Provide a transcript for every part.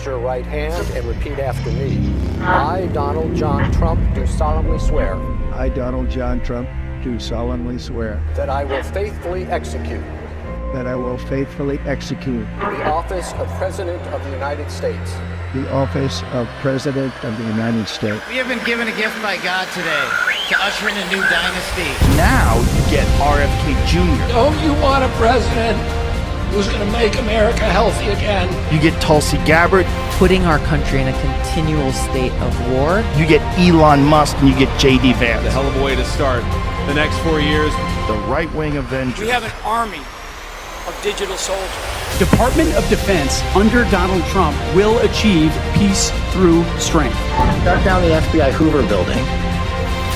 raise your right hand and repeat after me. I, Donald John Trump, do solemnly swear. I, Donald John Trump, do solemnly swear. That I will faithfully execute. That I will faithfully execute. The office of President of the United States. The office of President of the United States. We have been given a gift by God today to usher in a new dynasty. Now you get RFK Jr. Don't you want a president who's going to make America healthy again? You get Tulsi Gabbard. Putting our country in a continual state of war. You get Elon Musk and you get J.D. Vance. A hell of a way to start the next 4 years. The right-wing Avengers. We have an army of digital soldiers. Department of Defense under Donald Trump will achieve peace through strength. Shut down the FBI Hoover building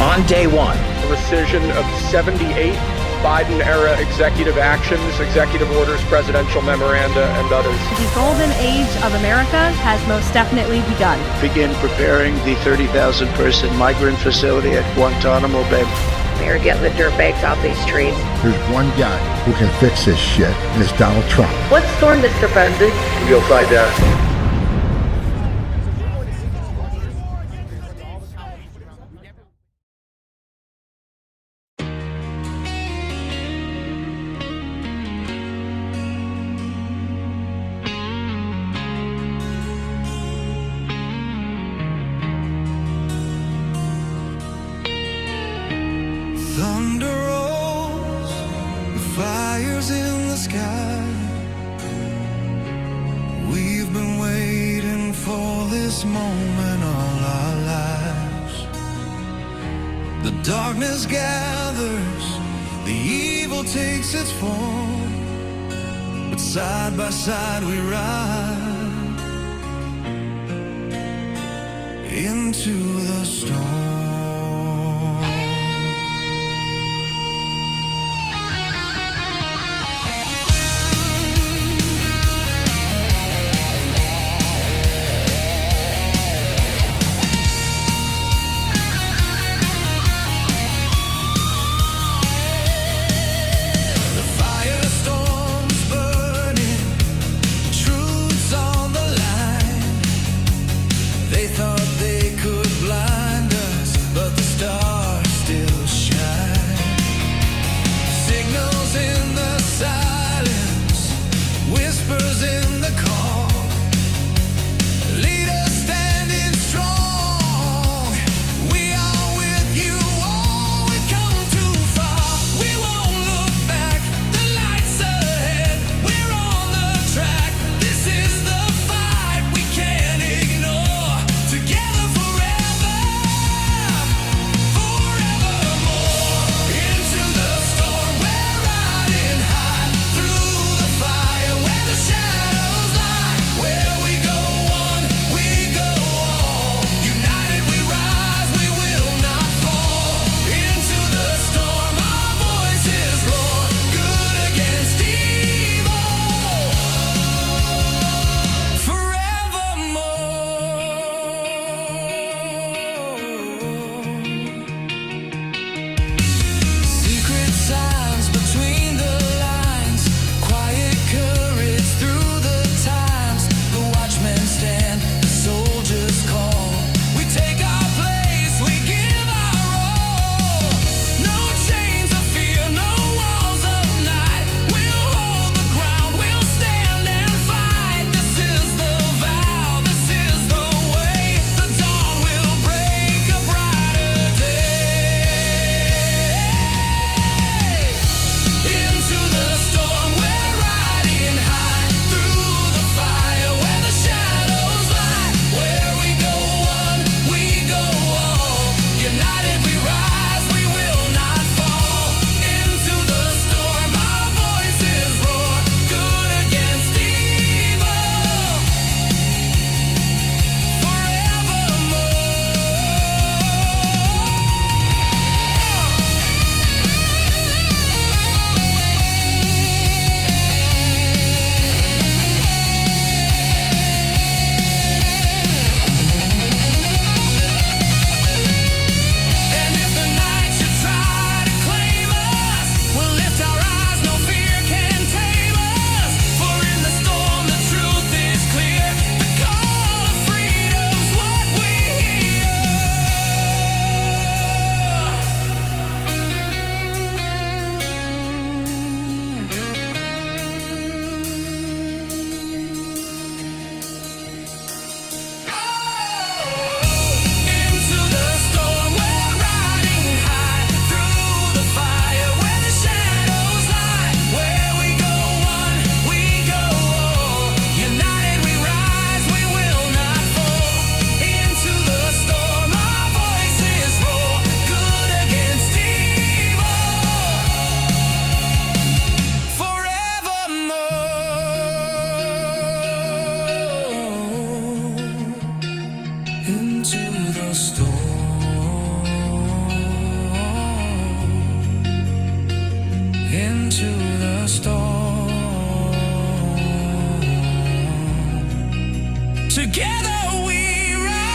on day one. The rescission of 78 Biden-era executive actions, executive orders, presidential memoranda, and others. The golden age of America has most definitely begun. Begin preparing the 30,000-person migrant facility at Guantanamo Bay. They're getting the dirt bags off these trees. There's one guy who can fix this shit, and it's Donald Trump. What's storm, Mr. President? You'll find out. Darkness gathers, the evil takes its form, but side by side we ride into the storm. They thought they could blind us. Together we ride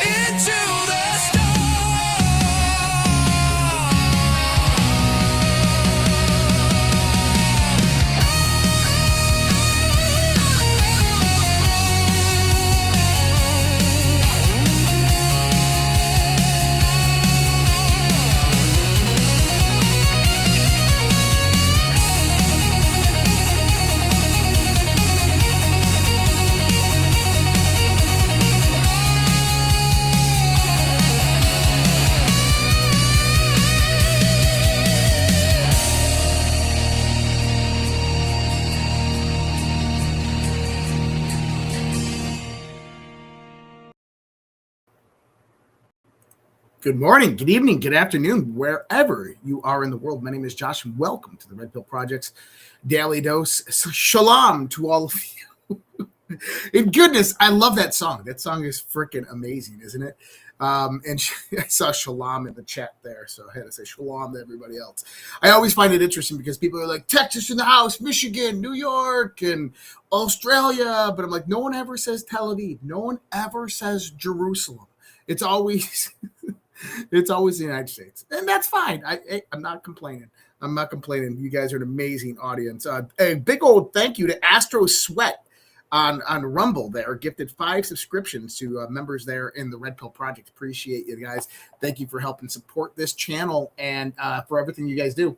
into the storm. Good morning, good evening, good afternoon, wherever you are in the world. My name is Josh, and welcome to the Red Pill Project's Daily Dose. Shalom to all of you. And goodness, I love that song. That song is freaking amazing, isn't it? And I saw Shalom in the chat there, so I had to say Shalom to everybody else. I always find it interesting because people are like, Texas in the house, Michigan, New York, and Australia. But I'm like, no one ever says Tel Aviv. No one ever says Jerusalem. It's always... It's always the United States, and that's fine. I'm not complaining. I'm not complaining. You guys are an amazing audience. A big old thank you to Astro Sweat on Rumble there. Gifted 5 subscriptions to members there in the Red Pill Project. Appreciate you guys. Thank you for helping support this channel and for everything you guys do.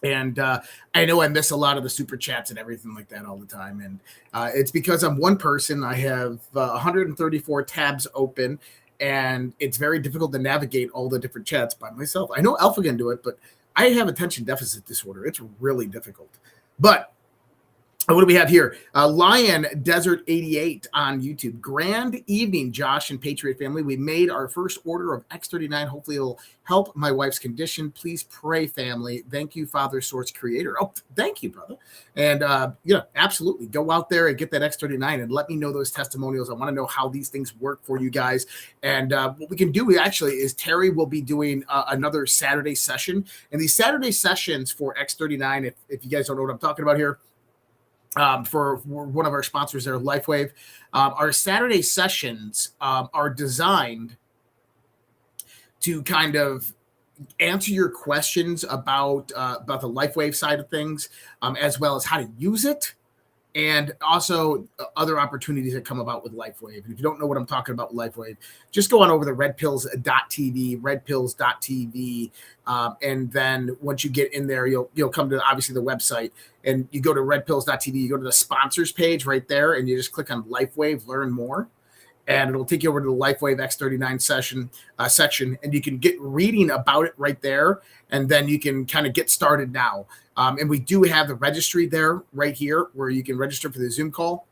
And I know I miss a lot of the super chats and everything like that all the time. And it's because I'm one person. I have 134 tabs open. And it's very difficult to navigate all the different chats by myself. I know Alpha can do it, but I have attention deficit disorder. It's really difficult. But what do we have here? Lion Desert 88 on YouTube. Grand evening, Josh and Patriot family. We made our first order of X39. Hopefully it'll help my wife's condition. Please pray, family. Thank you, Father Source Creator. Oh, thank you, brother. And, absolutely. Go out there and get that X39 and let me know those testimonials. I want to know how these things work for you guys. And what we can do actually is Terry will be doing another Saturday session. And these Saturday sessions for X39, if you guys don't know what I'm talking about here, for one of our sponsors there, Lifewave. Our Saturday sessions are designed to kind of answer your questions about the Lifewave side of things, as well as how to use it, and also other opportunities that come about with Lifewave. And if you don't know what I'm talking about with Lifewave, just go on over to redpills.tv, redpills.tv, and then once you get in there, you'll come to obviously the website, and you go to redpills.tv, you go to the sponsors page right there, and you just click on Lifewave, learn more, and it'll take you over to the Lifewave X39 section, and you can get reading about it right there, and then you can kind of get started now. And we do have the registry there right here where you can register for the Zoom call.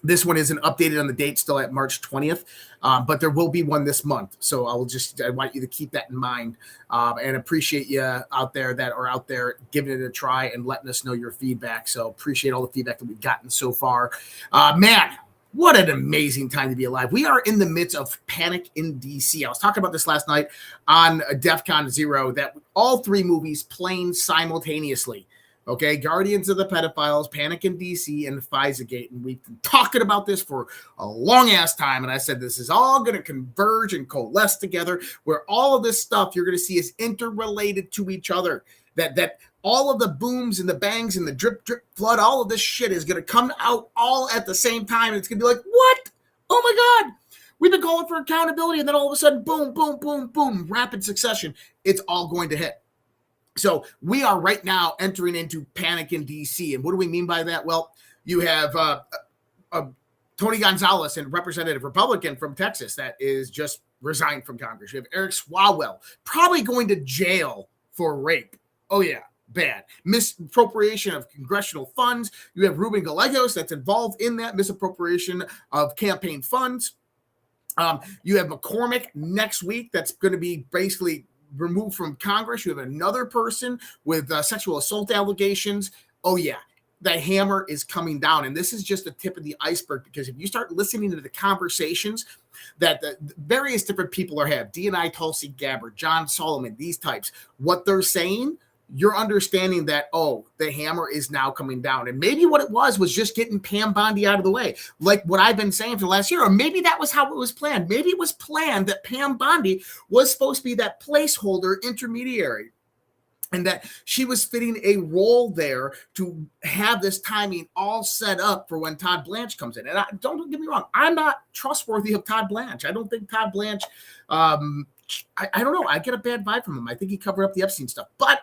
This one isn't updated on the date, still at March 20th, but there will be one this month. So I want you to keep that in mind, and appreciate you out there that are out there giving it a try and letting us know your feedback. So appreciate all the feedback that we've gotten so far. Man, what an amazing time to be alive. We are in the midst of panic in DC. I was talking about this last night on DEFCON 0, that all 3 movies playing simultaneously. Okay, Guardians of the Pedophiles, Panic in DC, and FISA-gate. And we've been talking about this for a long-ass time. And I said this is all going to converge and coalesce together, where all of this stuff you're going to see is interrelated to each other. That all of the booms and the bangs and the drip, drip, flood, all of this shit is going to come out all at the same time. And it's going to be like, what? Oh, my God. We've been calling for accountability. And then all of a sudden, boom, boom, boom, boom, rapid succession. It's all going to hit. So we are right now entering into panic in D.C. And what do we mean by that? Well, you have Tony Gonzalez, and Representative Republican from Texas, that is just resigned from Congress. You have Eric Swalwell probably going to jail for rape. Oh, yeah. Bad. Misappropriation of congressional funds. You have Ruben Gallegos that's involved in that misappropriation of campaign funds. You have McCormick next week that's going to be basically removed from Congress. You have another person with sexual assault allegations. Oh, yeah. The hammer is coming down. And this is just the tip of the iceberg, because if you start listening to the conversations that the various different people are having, D&I, Tulsi Gabbard, John Solomon, these types, what they're saying, you're understanding that, oh, the hammer is now coming down. And maybe what it was just getting Pam Bondi out of the way, like what I've been saying for the last year. Or maybe that was how it was planned. Maybe it was planned that Pam Bondi was supposed to be that placeholder intermediary, and that she was fitting a role there to have this timing all set up for when Todd Blanche comes in. And don't get me wrong, I'm not trustworthy of Todd Blanche. I don't think Todd Blanche, I don't know, I get a bad vibe from him. I think he covered up the Epstein stuff. But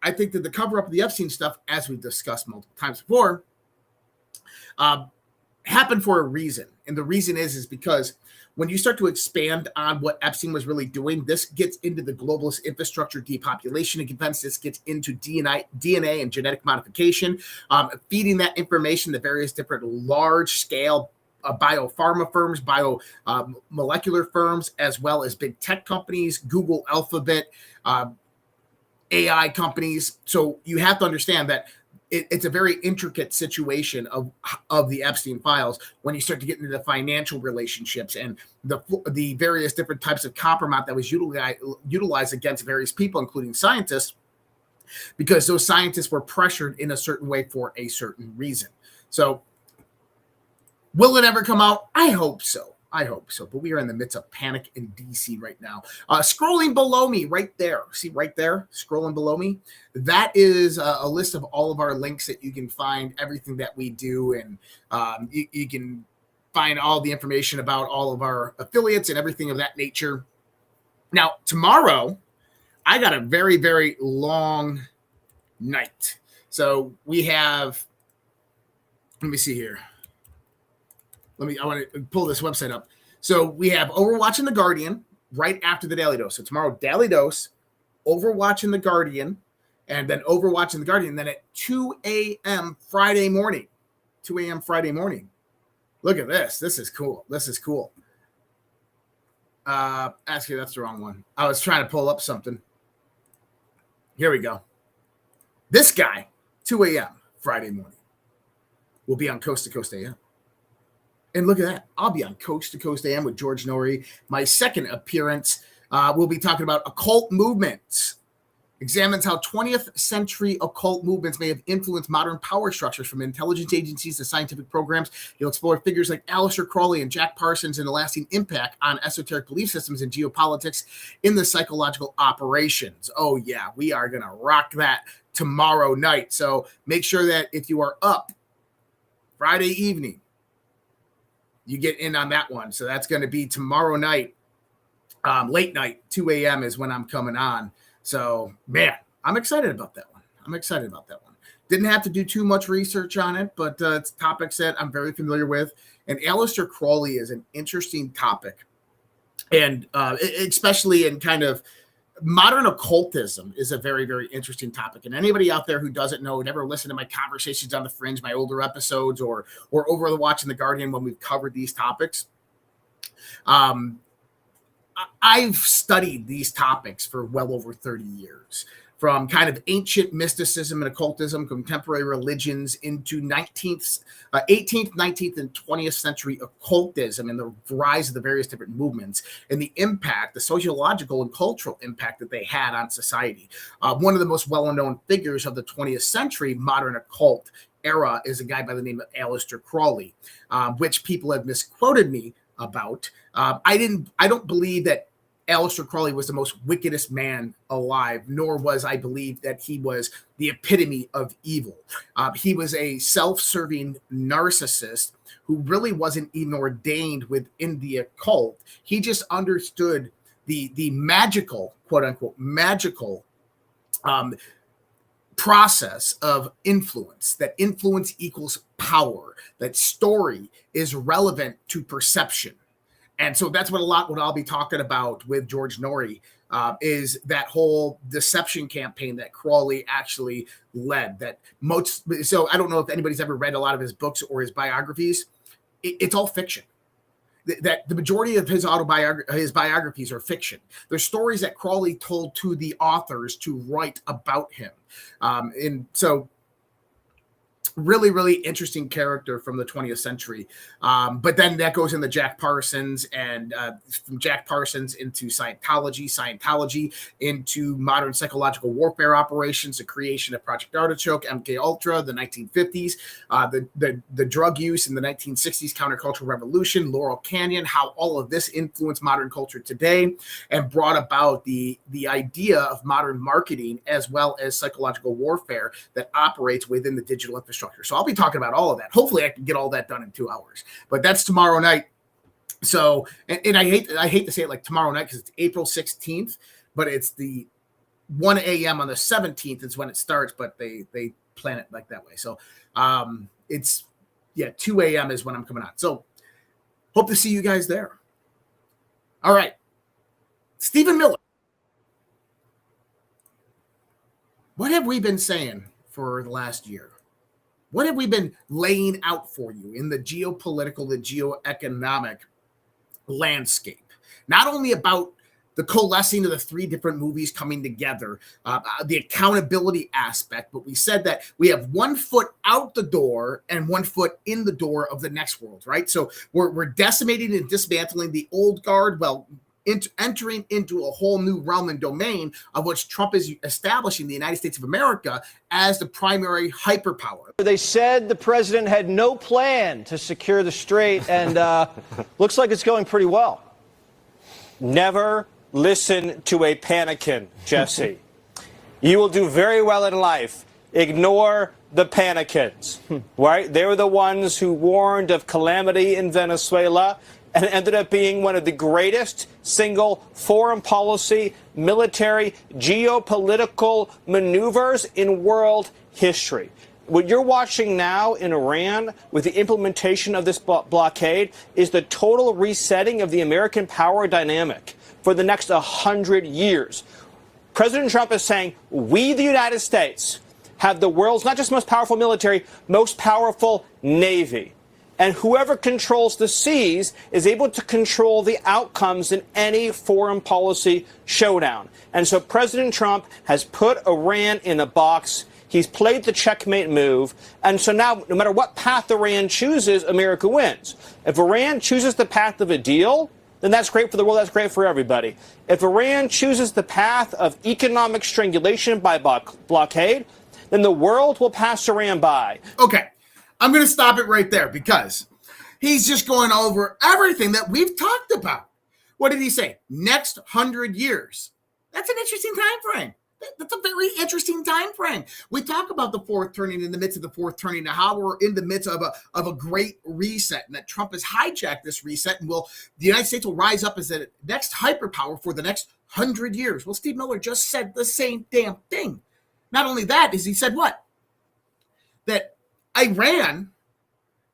I think that the cover up of the Epstein stuff, as we've discussed multiple times before, happened for a reason. And the reason is because when you start to expand on what Epstein was really doing, this gets into the globalist infrastructure depopulation events. This gets into DNA and genetic modification, feeding that information to various different large-scale biopharma firms, molecular firms, as well as big tech companies, Google, Alphabet, AI companies. So you have to understand that it's a very intricate situation of the Epstein files when you start to get into the financial relationships and the various different types of compromise that was utilized against various people, including scientists, because those scientists were pressured in a certain way for a certain reason. So will it ever come out? I hope so. But we are in the midst of panic in DC right now. Scrolling below me right there. See right there, scrolling below me. That is a list of all of our links that you can find everything that we do. And you can find all the information about all of our affiliates and everything of that nature. Now, tomorrow, I got a very, very long night. So we have, let me see here. I want to pull this website up. So we have Overwatch and The Guardian right after the Daily Dose. So tomorrow, Daily Dose, Overwatch and The Guardian, and then Overwatch and The Guardian. And then at 2 a.m. Friday morning. 2 a.m. Friday morning. Look at this. This is cool. Actually, that's the wrong one. I was trying to pull up something. Here we go. This guy, 2 a.m. Friday morning, will be on Coast to Coast AM. And look at that. I'll be on Coast to Coast AM with George Norrie. My second appearance, we'll be talking about occult movements. Examines how 20th century occult movements may have influenced modern power structures from intelligence agencies to scientific programs. He'll explore figures like Aleister Crowley and Jack Parsons and the lasting impact on esoteric belief systems and geopolitics in the psychological operations. Oh, yeah, we are going to rock that tomorrow night. So make sure that if you are up Friday evening, you get in on that one. So that's going to be tomorrow night, late night, 2 a.m. is when I'm coming on. So, man, I'm excited about that one. Didn't have to do too much research on it, but it's topics that I'm very familiar with. And Aleister Crowley is an interesting topic. And especially in kind of modern occultism is a very, very interesting topic. And anybody out there who doesn't know, never listened to my conversations on the Fringe, my older episodes, or over the Watch in the Guardian when we've covered these topics, I've studied these topics for well over 30 years, from kind of ancient mysticism and occultism, contemporary religions, into 18th, 19th, and 20th century occultism and the rise of the various different movements and the impact, the sociological and cultural impact that they had on society. One of the most well-known figures of the 20th century modern occult era is a guy by the name of Aleister Crowley, which people have misquoted me about. I don't believe that Aleister Crowley was the most wickedest man alive, nor was I believe that he was the epitome of evil. He was a self-serving narcissist who really wasn't even ordained within the occult. He just understood the magical, quote unquote, magical process of influence, that influence equals power, that story is relevant to perception. And so that's what I'll be talking about with George Norrie, is that whole deception campaign that Crowley actually led. So I don't know if anybody's ever read a lot of his books or his biographies. It's all fiction. That the majority of his biographies are fiction. They're stories that Crowley told to the authors to write about him. And so really, really interesting character from the 20th century. But then that goes into Jack Parsons, and from Jack Parsons into Scientology into modern psychological warfare operations, the creation of Project Artichoke, MK Ultra, the 1950s, the drug use in the 1960s, countercultural revolution, Laurel Canyon, how all of this influenced modern culture today and brought about the idea of modern marketing as well as psychological warfare that operates within the digital infrastructure. So I'll be talking about all of that. Hopefully I can get all that done in 2 hours, but that's tomorrow night. So, and I hate to say it like tomorrow night because it's April 16th, but it's the 1 a.m. on the 17th is when it starts, but they plan it like that way. So it's 2 a.m. is when I'm coming on. So hope to see you guys there. All right. Stephen Miller. What have we been saying for the last year? What have we been laying out for you in the geopolitical, the geoeconomic landscape? Not only about the coalescing of the 3 different movies coming together, the accountability aspect, but we said that we have 1 foot out the door and 1 foot in the door of the next world, right? So we're decimating and dismantling the old guard, entering into a whole new realm and domain of which Trump is establishing the United States of America as the primary hyperpower. They said the president had no plan to secure the strait, and looks like it's going pretty well. Never listen to a panican, Jesse. You will do very well in life. Ignore the panicans, right? They were the ones who warned of calamity in Venezuela, and it ended up being one of the greatest single foreign policy, military, geopolitical maneuvers in world history. What you're watching now in Iran with the implementation of this blockade is the total resetting of the American power dynamic for the next 100 years. President Trump is saying, we, the United States, have the world's not just most powerful military, most powerful navy. And whoever controls the seas is able to control the outcomes in any foreign policy showdown. And so President Trump has put Iran in a box. He's played the checkmate move. And so now, no matter what path Iran chooses, America wins. If Iran chooses the path of a deal, then that's great for the world. That's great for everybody. If Iran chooses the path of economic strangulation by blockade, then the world will pass Iran by. Okay. I'm going to stop it right there because he's just going over everything that we've talked about. What did he say? Next 100 years. That's an interesting time frame. That's a very interesting time frame. We talk about the fourth turning, in the midst of the fourth turning, and how we're in the midst of a great reset, and that Trump has hijacked this reset, and the United States will rise up as the next hyperpower for the next 100 years. Well, Steve Miller just said the same damn thing. Not only that, is he said what? That Iran,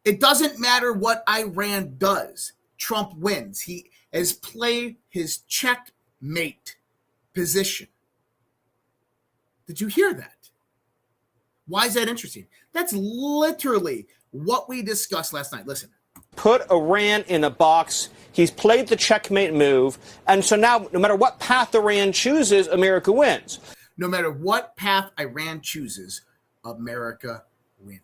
it doesn't matter what Iran does. Trump wins. He has played his checkmate position. Did you hear that? Why is that interesting? That's literally what we discussed last night. Listen. Put Iran in a box. He's played the checkmate move. And so now, no matter what path Iran chooses, America wins. No matter what path Iran chooses, America wins.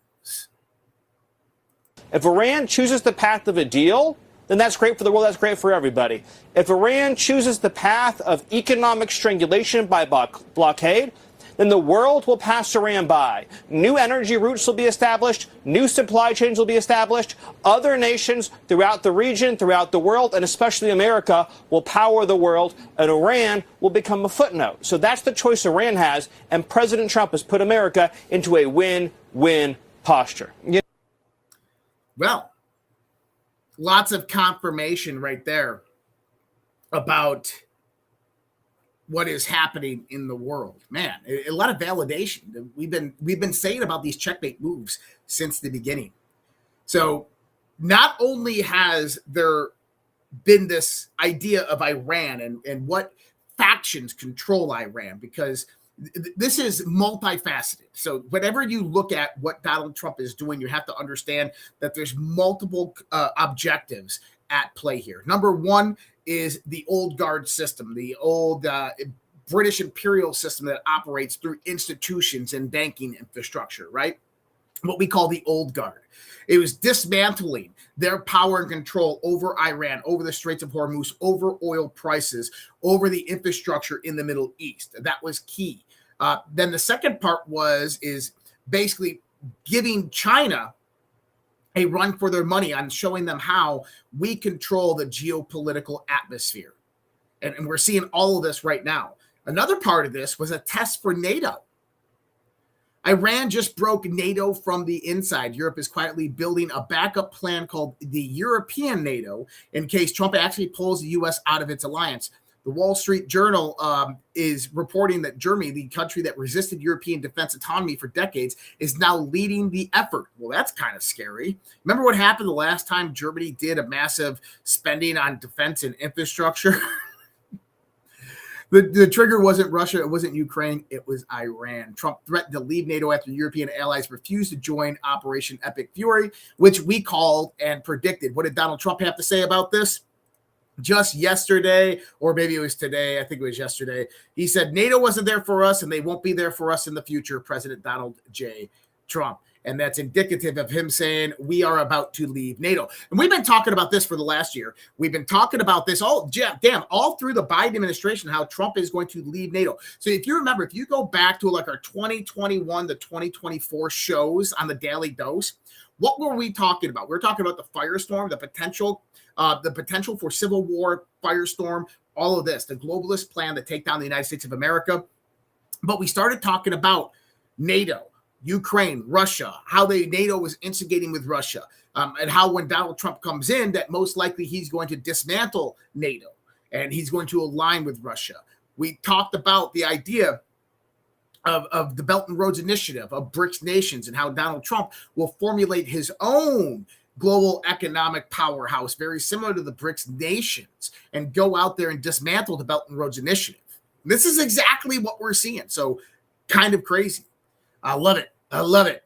If Iran chooses the path of a deal, then that's great for the world. That's great for everybody. If Iran chooses the path of economic strangulation by blockade, then the world will pass Iran by. New energy routes will be established. New supply chains will be established. Other nations throughout the region, throughout the world, and especially America, will power the world, and Iran will become a footnote. So that's the choice Iran has, and President Trump has put America into a win-win posture. Well, lots of confirmation right there about what is happening in the world. Man, a lot of validation. We've been saying about these checkmate moves since the beginning. So not only has there been this idea of Iran and what factions control Iran, because this is multifaceted. So whenever you look at what Donald Trump is doing, you have to understand that there's multiple objectives at play here. Number one is the old guard system, the old British imperial system that operates through institutions and banking infrastructure, right? what we call the old guard. It was dismantling their power and control over Iran, over the Straits of Hormuz, over oil prices, over the infrastructure in the Middle East. That was key. Then the second part is basically giving China a run for their money on showing them how we control the geopolitical atmosphere. And we're seeing all of this right now. Another part of this was a test for NATO. Iran just broke NATO from the inside. Europe is quietly building a backup plan called the European NATO in case Trump actually pulls the U.S. out of its alliance. The Wall Street Journal is reporting that Germany, the country that resisted European defense autonomy for decades, is now leading the effort. Well, that's kind of scary. Remember what happened the last time Germany did a massive spending on defense and infrastructure? The trigger wasn't Russia, it wasn't Ukraine, it was Iran. Trump threatened to leave NATO after European allies refused to join Operation Epic Fury, which we called and predicted. What did Donald Trump have to say about this? Just yesterday, or maybe it was today, I think it was yesterday, he said NATO wasn't there for us and they won't be there for us in the future, President Donald J. Trump. And that's indicative of him saying we are about to leave NATO. And we've been talking about this for the last year. We've been talking about this all through the Biden administration, how Trump is going to leave NATO. So if you remember, if you go back to like our 2021 to 2024 shows on the Daily Dose, what were we talking about? We were talking about the firestorm, the potential for civil war, firestorm, all of this, the globalist plan to take down the United States of America. But we started talking about NATO, Ukraine, Russia, how NATO was instigating with Russia, and how when Donald Trump comes in, that most likely he's going to dismantle NATO and he's going to align with Russia. We talked about the idea of the Belt and Roads Initiative, of BRICS nations, and how Donald Trump will formulate his own global economic powerhouse, very similar to the BRICS nations, and go out there and dismantle the Belt and Roads Initiative. This is exactly what we're seeing. So kind of crazy. I love it. I love it.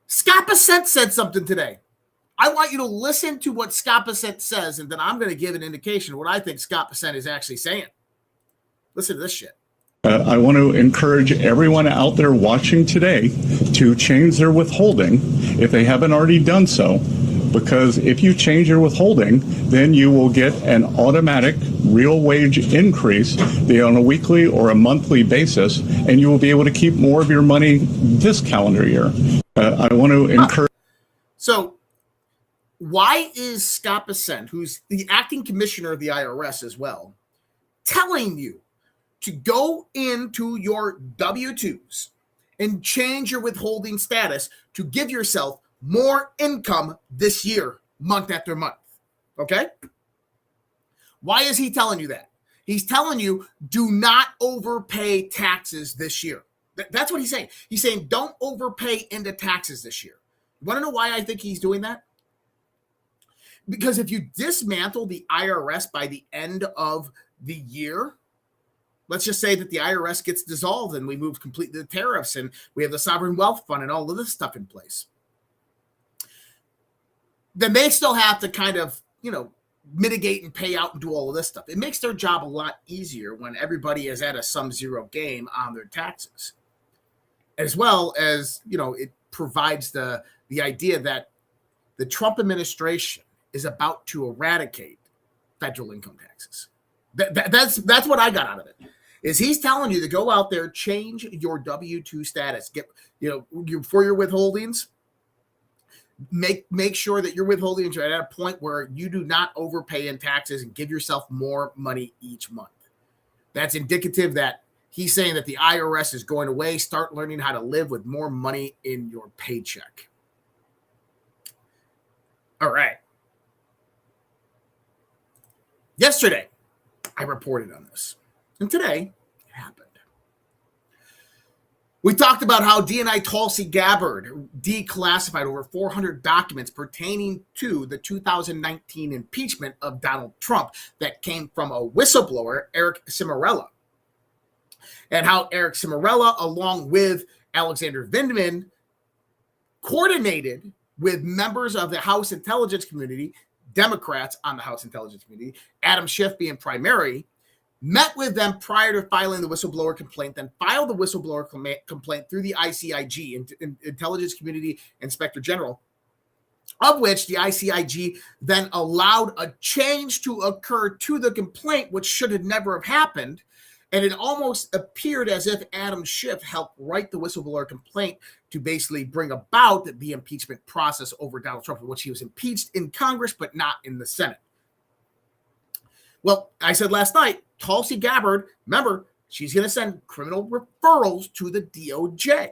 Scott Bessent said something today. I want you to listen to what Scott Bessent says, and then I'm going to give an indication of what I think Scott Bessent is actually saying. Listen to this shit. I want to encourage everyone out there watching today to change their withholding if they haven't already done so, because if you change your withholding, then you will get an automatic real wage increase, be on a weekly or a monthly basis, and you will be able to keep more of your money this calendar year. I want to encourage. So why is Scott Bessent, who's the acting commissioner of the IRS as well, telling you to go into your W-2s and change your withholding status to give yourself more income this year, month after month? Okay? Why is he telling you that? He's telling you, do not overpay taxes this year. That's what he's saying. He's saying, don't overpay into taxes this year. You want to know why I think he's doing that? Because if you dismantle the IRS by the end of the year, let's just say that the IRS gets dissolved and we move completely to tariffs and we have the sovereign wealth fund and all of this stuff in place, then they still have to kind of, mitigate and pay out and do all of this stuff. It makes their job a lot easier when everybody is at a sum zero game on their taxes. As well as, it provides the idea that the Trump administration is about to eradicate federal income taxes. That's what I got out of it. Is he's telling you to go out there, change your W-2 status, get for your withholdings, make sure that your withholdings are at a point where you do not overpay in taxes and give yourself more money each month. That's indicative that he's saying that the IRS is going away. Start learning how to live with more money in your paycheck. All right. Yesterday, I reported on this. And today, it happened. We talked about how DNI Tulsi Gabbard declassified over 400 documents pertaining to the 2019 impeachment of Donald Trump that came from a whistleblower, Eric Cimarella. And how Eric Cimarella, along with Alexander Vindman, coordinated with members of the House Intelligence Community, Democrats on the House Intelligence Committee, Adam Schiff being primary, met with them prior to filing the whistleblower complaint, then filed the whistleblower complaint through the ICIG, Intelligence Community Inspector General, of which the ICIG then allowed a change to occur to the complaint, which should have never have happened. And it almost appeared as if Adam Schiff helped write the whistleblower complaint to basically bring about the impeachment process over Donald Trump, in which he was impeached in Congress, but not in the Senate. Well, I said last night, Tulsi Gabbard, remember, she's going to send criminal referrals to the DOJ.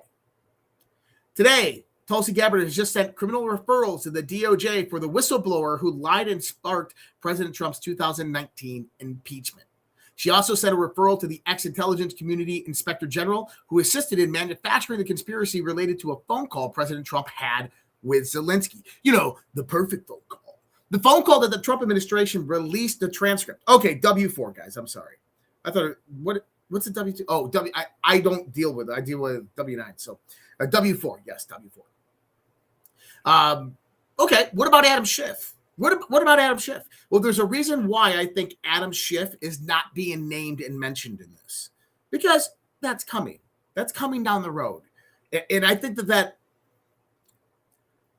Today, Tulsi Gabbard has just sent criminal referrals to the DOJ for the whistleblower who lied and sparked President Trump's 2019 impeachment. She also sent a referral to the ex-intelligence community inspector general who assisted in manufacturing the conspiracy related to a phone call President Trump had with Zelensky. You know, the perfect phone call. The phone call that the Trump administration released the transcript. Okay, W4, guys. I'm sorry. I thought, what's the W2? Oh, I don't deal with it. I deal with W9. So W4, yes, W4. Okay, what about Adam Schiff? What about Adam Schiff? Well, there's a reason why I think Adam Schiff is not being named and mentioned in this. Because that's coming. That's coming down the road. And I think that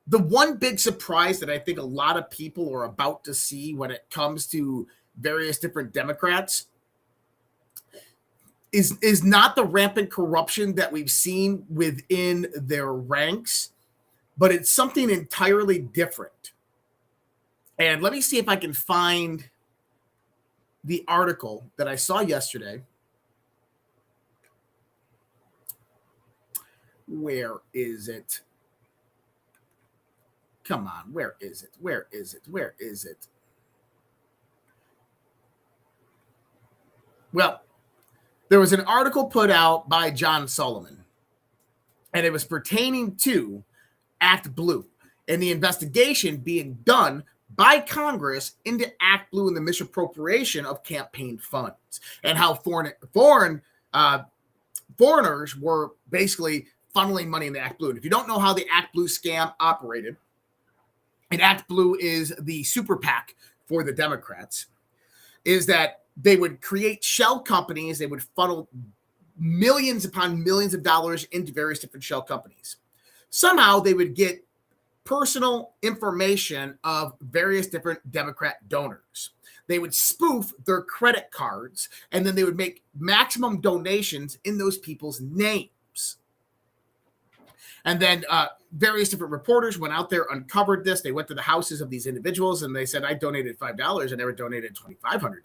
the one big surprise that I think a lot of people are about to see when it comes to various different Democrats is not the rampant corruption that we've seen within their ranks, but it's something entirely different. And let me see if I can find the article that I saw yesterday. Where is it? Come on, where is it? Where is it? Where is it? Well, there was an article put out by John Solomon, and it was pertaining to Act Blue and the investigation being done by Congress into Act Blue and the misappropriation of campaign funds, and how foreigners were basically funneling money into Act Blue. And if you don't know how the Act Blue scam operated, and Act Blue is the super PAC for the Democrats, is that they would create shell companies. They would funnel millions upon millions of dollars into various different shell companies. Somehow they would get personal information of various different Democrat donors. They would spoof their credit cards, and then they would make maximum donations in those people's names. And then various different reporters went out there, uncovered this. They went to the houses of these individuals, and they said, I donated $5. I never donated $2,500.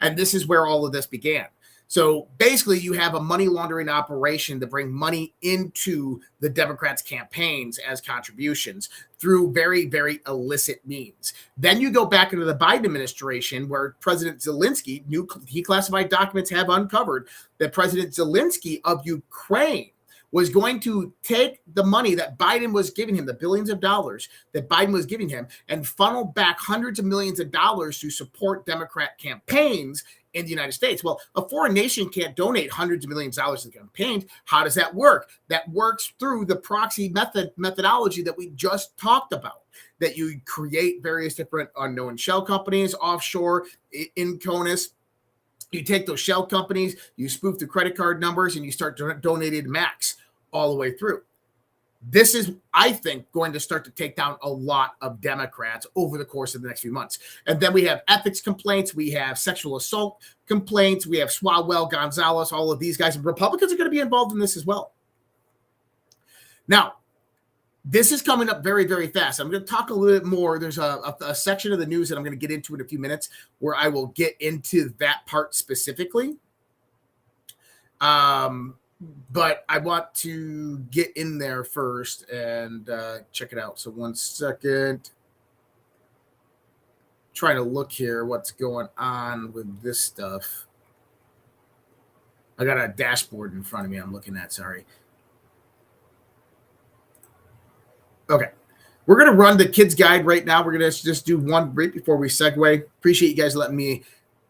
And this is where all of this began. So basically, you have a money laundering operation to bring money into the Democrats' campaigns as contributions through very, very illicit means. Then you go back into the Biden administration, where President Zelensky, new declassified documents have uncovered that President Zelensky of Ukraine was going to take the money that Biden was giving him, the billions of dollars that Biden was giving him, and funnel back hundreds of millions of dollars to support Democrat campaigns in the United States. Well, a foreign nation can't donate hundreds of millions of dollars to campaigns. How does that work? That works through the proxy methodology that we just talked about, that you create various different unknown shell companies offshore in CONUS. You take those shell companies, you spoof the credit card numbers, and you start donating max all the way through. This is, I think, going to start to take down a lot of Democrats over the course of the next few months. And then we have ethics complaints. We have sexual assault complaints. We have Swalwell, Gonzalez, all of these guys. And Republicans are going to be involved in this as well. Now, this is coming up very, very fast. I'm going to talk a little bit more. There's a section of the news that I'm going to get into in a few minutes where I will get into that part specifically. But I want to get in there first and check it out. So 1 second. Trying to look here what's going on with this stuff. I got a dashboard in front of me I'm looking at, sorry. Okay, we're going to run the kids guide right now. We're going to just do one right before we segue. Appreciate you guys letting me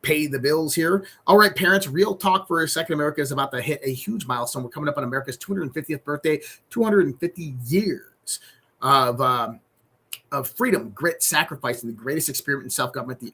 pay the bills here. All right, parents, real talk for a second. America is about to hit a huge milestone. We're coming up on America's 250th birthday, 250 years of freedom, grit, sacrifice, and the greatest experiment in self-government the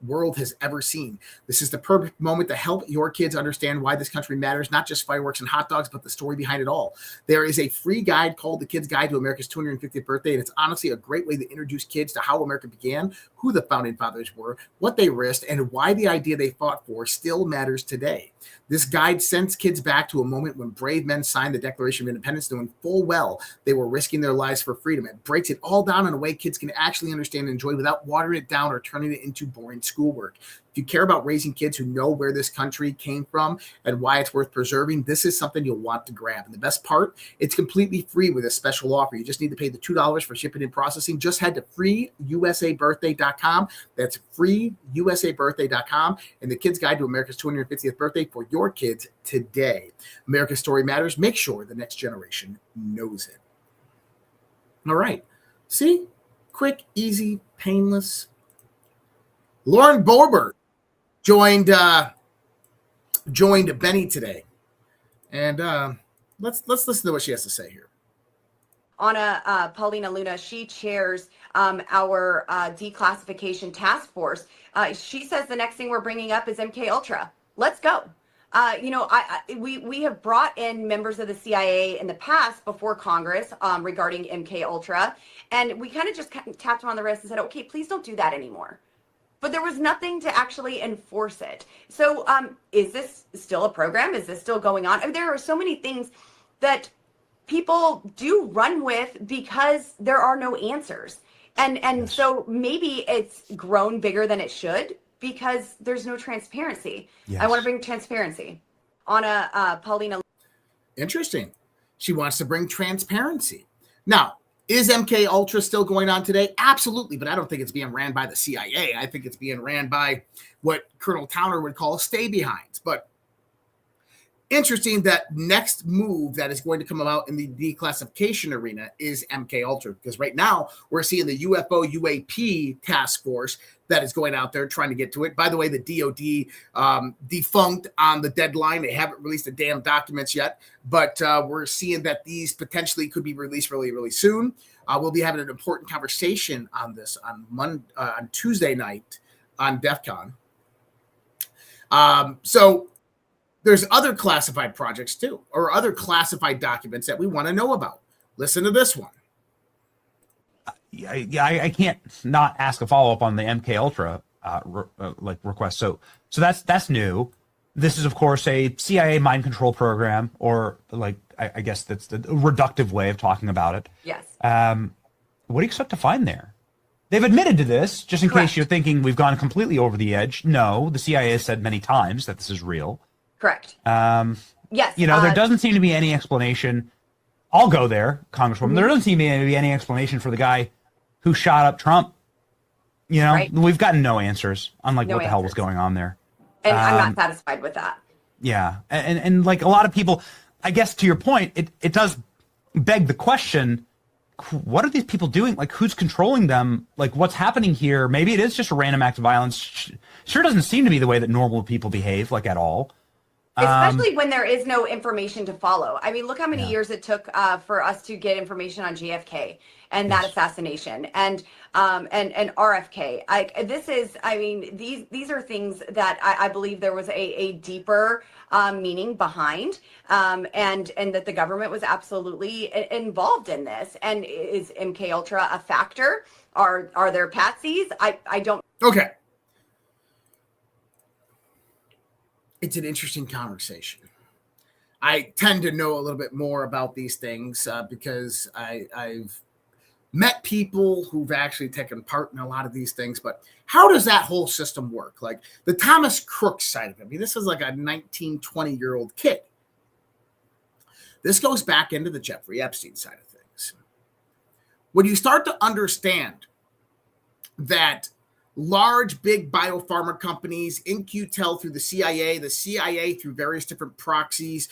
world has ever seen. This is the perfect moment to help your kids understand why this country matters, not just fireworks and hot dogs, but the story behind it all. There is a free guide called The Kid's Guide to America's 250th Birthday, and it's honestly a great way to introduce kids to how America began, who the founding fathers were, what they risked, and why the idea they fought for still matters today. This guide sends kids back to a moment when brave men signed the Declaration of Independence, knowing full well they were risking their lives for freedom. It breaks it all down in a way kids can actually understand and enjoy without watering it down or turning it into boring schoolwork. If you care about raising kids who know where this country came from and why it's worth preserving, this is something you'll want to grab. And the best part, it's completely free with a special offer. You just need to pay the $2 for shipping and processing. Just head to freeusabirthday.com. That's freeusabirthday.com, and The Kid's Guide to America's 250th Birthday for your kids today. America's story matters. Make sure the next generation knows it. All right. See? Quick, easy, painless. Lauren Boebert joined Benny today, and let's listen to what she has to say here. Anna Paulina Luna, she chairs our declassification task force. She says the next thing we're bringing up is MK Ultra. Let's go. We have brought in members of the CIA in the past before Congress regarding MK Ultra, and we kind of just tapped them on the wrist and said, okay, please don't do that anymore. But there was nothing to actually enforce it. So is this still a program? Is this still going on? I mean, there are so many things that people do run with because there are no answers. And so maybe it's grown bigger than it should because there's no transparency. Yes. I want to bring transparency. Anna Paulina. Interesting. She wants to bring transparency. Now, is MK Ultra still going on today? Absolutely, but I don't think it's being ran by the CIA. I think it's being ran by what Colonel Towner would call stay-behinds. But interesting that next move that is going to come about in the declassification arena is MK Ultra, because right now we're seeing the UFO UAP task force that is going out there trying to get to it. By the way, the DOD defunct on the deadline. They haven't released the damn documents yet, but we're seeing that these potentially could be released really, really soon. We'll be having an important conversation on this on Tuesday night on DEF CON. So there's other classified projects too, or other classified documents that we want to know about. Listen to this one. I can't not ask a follow-up on the MK Ultra request. So that's new. This is, of course, a CIA mind control program, or I guess that's the reductive way of talking about it. Yes. What do you expect to find there? They've admitted to this, just in case you're thinking we've gone completely over the edge. No, the CIA has said many times that this is real. Correct. Yes. There doesn't seem to be any explanation. I'll go there, Congresswoman. Mm-hmm. There doesn't seem to be any explanation for the guy who shot up Trump. We've gotten no answers on what the hell was going on there. And I'm not satisfied with that. Yeah. And like a lot of people, I guess to your point, it does beg the question, what are these people doing? Like, who's controlling them? Like, what's happening here? Maybe it is just a random act of violence. Sure doesn't seem to be the way that normal people behave, at all. Especially when there is no information to follow. I mean, look how many years it took for us to get information on JFK and that assassination and RFK. These are things that I believe there was a deeper meaning behind, and that the government was absolutely involved in this. And is MK Ultra a factor? Are there patsies? I don't. Okay. It's an interesting conversation. I tend to know a little bit more about these things because I've met people who've actually taken part in a lot of these things. But how does that whole system work? Like the Thomas Crook side of it. I mean, this is like a 19, 20-year-old kid. This goes back into the Jeffrey Epstein side of things. When you start to understand that large, big biopharma companies, In-Q-Tel through the CIA through various different proxies,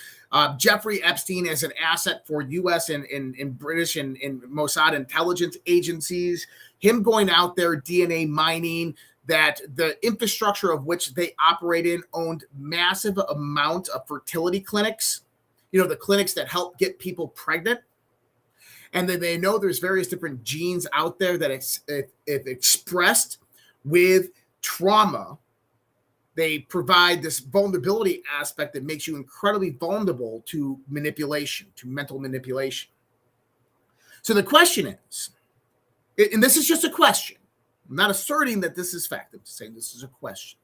Jeffrey Epstein as an asset for U.S. and British and Mossad intelligence agencies, him going out there DNA mining, that the infrastructure of which they operate in owned massive amount of fertility clinics, the clinics that help get people pregnant. And then they know there's various different genes out there that if expressed with trauma. They provide this vulnerability aspect that makes you incredibly vulnerable to manipulation, to mental manipulation. So the question is, and this is just a question. I'm not asserting that this is fact. I'm saying this is a question.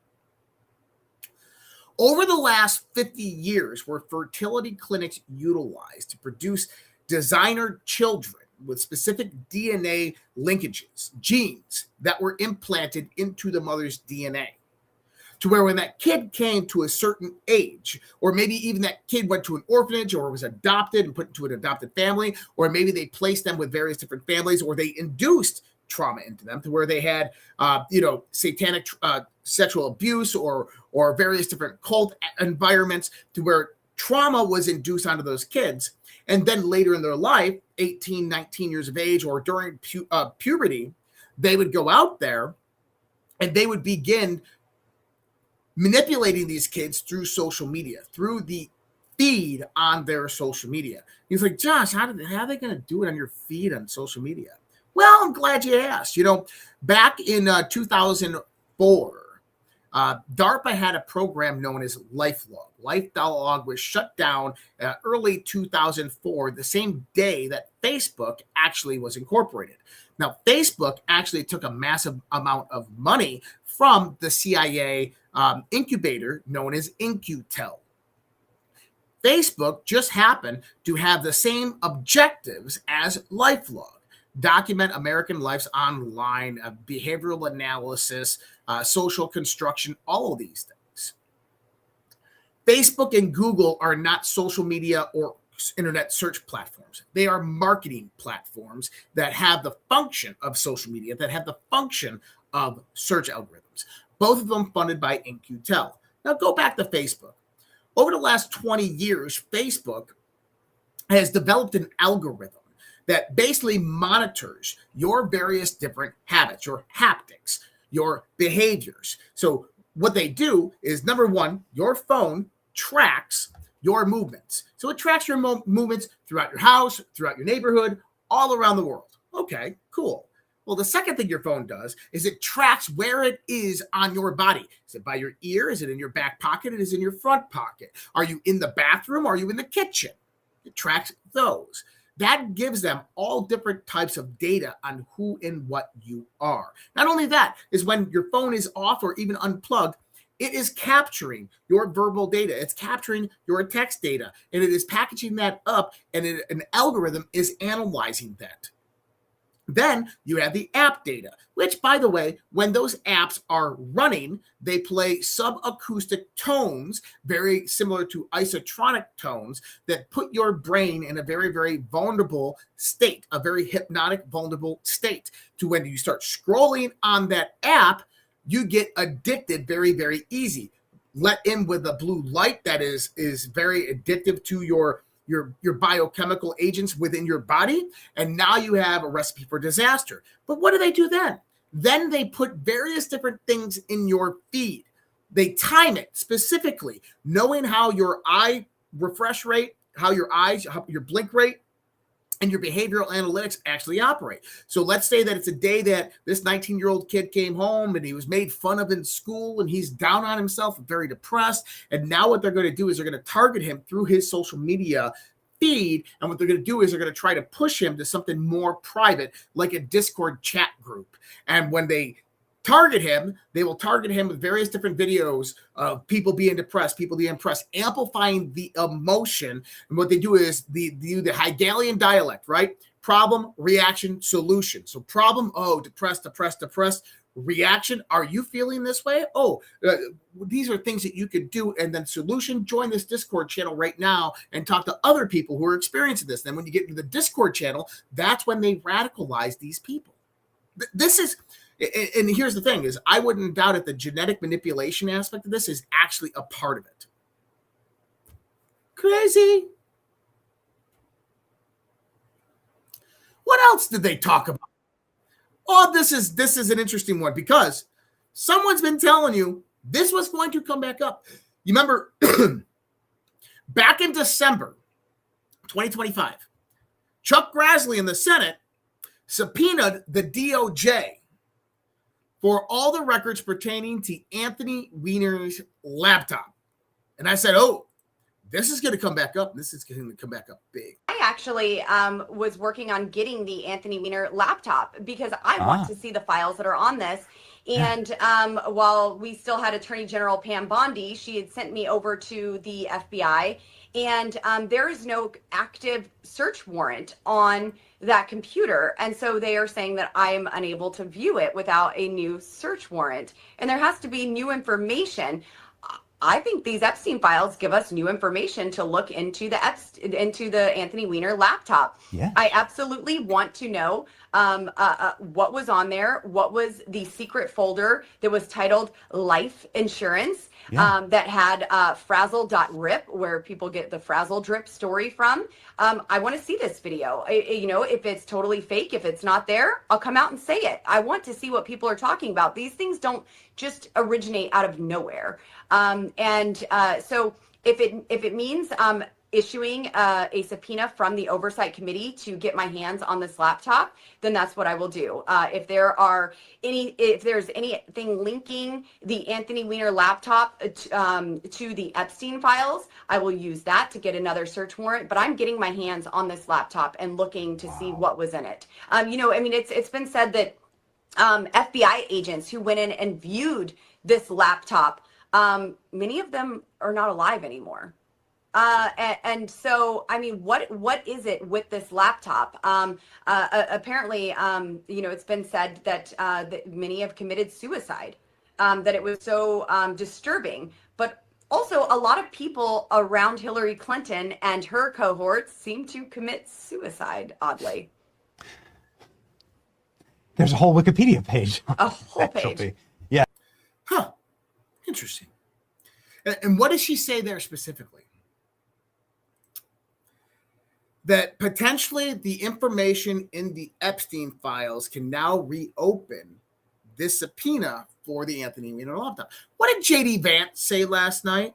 Over the last 50 years, were fertility clinics utilized to produce designer children with specific DNA linkages, genes that were implanted into the mother's DNA? To where when that kid came to a certain age, or maybe even that kid went to an orphanage or was adopted and put into an adopted family, or maybe they placed them with various different families, or they induced trauma into them to where they had, satanic sexual abuse or various different cult environments to where trauma was induced onto those kids. And then later in their life, 18, 19 years of age, or during puberty, they would go out there and they would begin manipulating these kids through social media, through the feed on their social media. He's like, Josh, how are they going to do it on your feed on social media? Well, I'm glad you asked. Back in 2004, DARPA had a program known as Lifelog. Lifelog was shut down early 2004, the same day that Facebook actually was incorporated. Now, Facebook actually took a massive amount of money from the CIA incubator known as InQtel. Facebook just happened to have the same objectives as Lifelog. Document American lives online, behavioral analysis, social construction, all of these things. Facebook and Google are not social media or internet search platforms. They are marketing platforms that have the function of social media, that have the function of search algorithms. Both of them funded by InQtel. Now go back to Facebook. Over the last 20 years, Facebook has developed an algorithm that basically monitors your various different habits, your haptics, your behaviors. So what they do is, number one, your phone tracks your movements. So it tracks your movements throughout your house, throughout your neighborhood, all around the world. Okay, cool. Well, the second thing your phone does is it tracks where it is on your body. Is it by your ear? Is it in your back pocket? Is it in your front pocket? Are you in the bathroom? Are you in the kitchen? It tracks those. That gives them all different types of data on who and what you are. Not only that, is when your phone is off or even unplugged, it is capturing your verbal data. It's capturing your text data, and it is packaging that up, and an algorithm is analyzing that. Then you have the app data, which, by the way, when those apps are running, they play subacoustic tones, very similar to isotronic tones, that put your brain in a very, very vulnerable state, a very hypnotic, vulnerable state, to when you start scrolling on that app, you get addicted very, very easy. Let in with the blue light that is very addictive to your biochemical agents within your body, and now you have a recipe for disaster. But what do they do then? Then they put various different things in your feed. They time it specifically, knowing how your eye refresh rate, how your blink rate, and your behavioral analytics actually operate. So let's say that it's a day that this 19-year-old kid came home and he was made fun of in school and he's down on himself and very depressed. And now what they're going to do is they're going to target him through his social media feed. And what they're going to do is they're going to try to push him to something more private, like a Discord chat group. And when they target him, they will target him with various different videos of people being depressed, amplifying the emotion. And what they do is they do the Hegelian dialect, right? Problem, reaction, solution. So problem, depressed. Reaction, are you feeling this way? These are things that you could do. And then solution, join this Discord channel right now and talk to other people who are experiencing this. Then when you get into the Discord channel, that's when they radicalize these people. This is... And here's the thing is, I wouldn't doubt if the genetic manipulation aspect of this is actually a part of it. Crazy. What else did they talk about? This is an interesting one, because someone's been telling you this was going to come back up. You remember back in December 2025, Chuck Grassley in the Senate subpoenaed the DOJ for all the records pertaining to Anthony Weiner's laptop. And I said, oh, this is going to come back up. This is going to come back up big. I actually was working on getting the Anthony Weiner laptop because I want to see the files that are on this. And while we still had Attorney General Pam Bondi, she had sent me over to the FBI, and there is no active search warrant on that computer. And so they are saying that I am unable to view it without a new search warrant. And there has to be new information. I think these Epstein files give us new information to look into the Anthony Weiner laptop. Yes. I absolutely want to know what was on there, what was the secret folder that was titled Life Insurance, that had frazzle.rip, where people get the frazzle drip story from. I want to see this video. If it's totally fake, if it's not there, I'll come out and say it. I want to see what people are talking about. These things don't just originate out of nowhere. So if it means issuing a subpoena from the Oversight Committee to get my hands on this laptop, then that's what I will do. If there's anything linking the Anthony Weiner laptop to the Epstein files, I will use that to get another search warrant. But I'm getting my hands on this laptop and looking to see what was in it. It's been said that FBI agents who went in and viewed this laptop, many of them are not alive anymore. And so, what is it with this laptop? Apparently, it's been said that many have committed suicide, that it was so disturbing. But also, a lot of people around Hillary Clinton and her cohorts seem to commit suicide, oddly. There's a whole Wikipedia page. A whole page. Yeah. Huh. Interesting. And what does she say there specifically? That potentially the information in the Epstein files can now reopen this subpoena for the Anthony Weiner laptop. What did J.D. Vance say last night?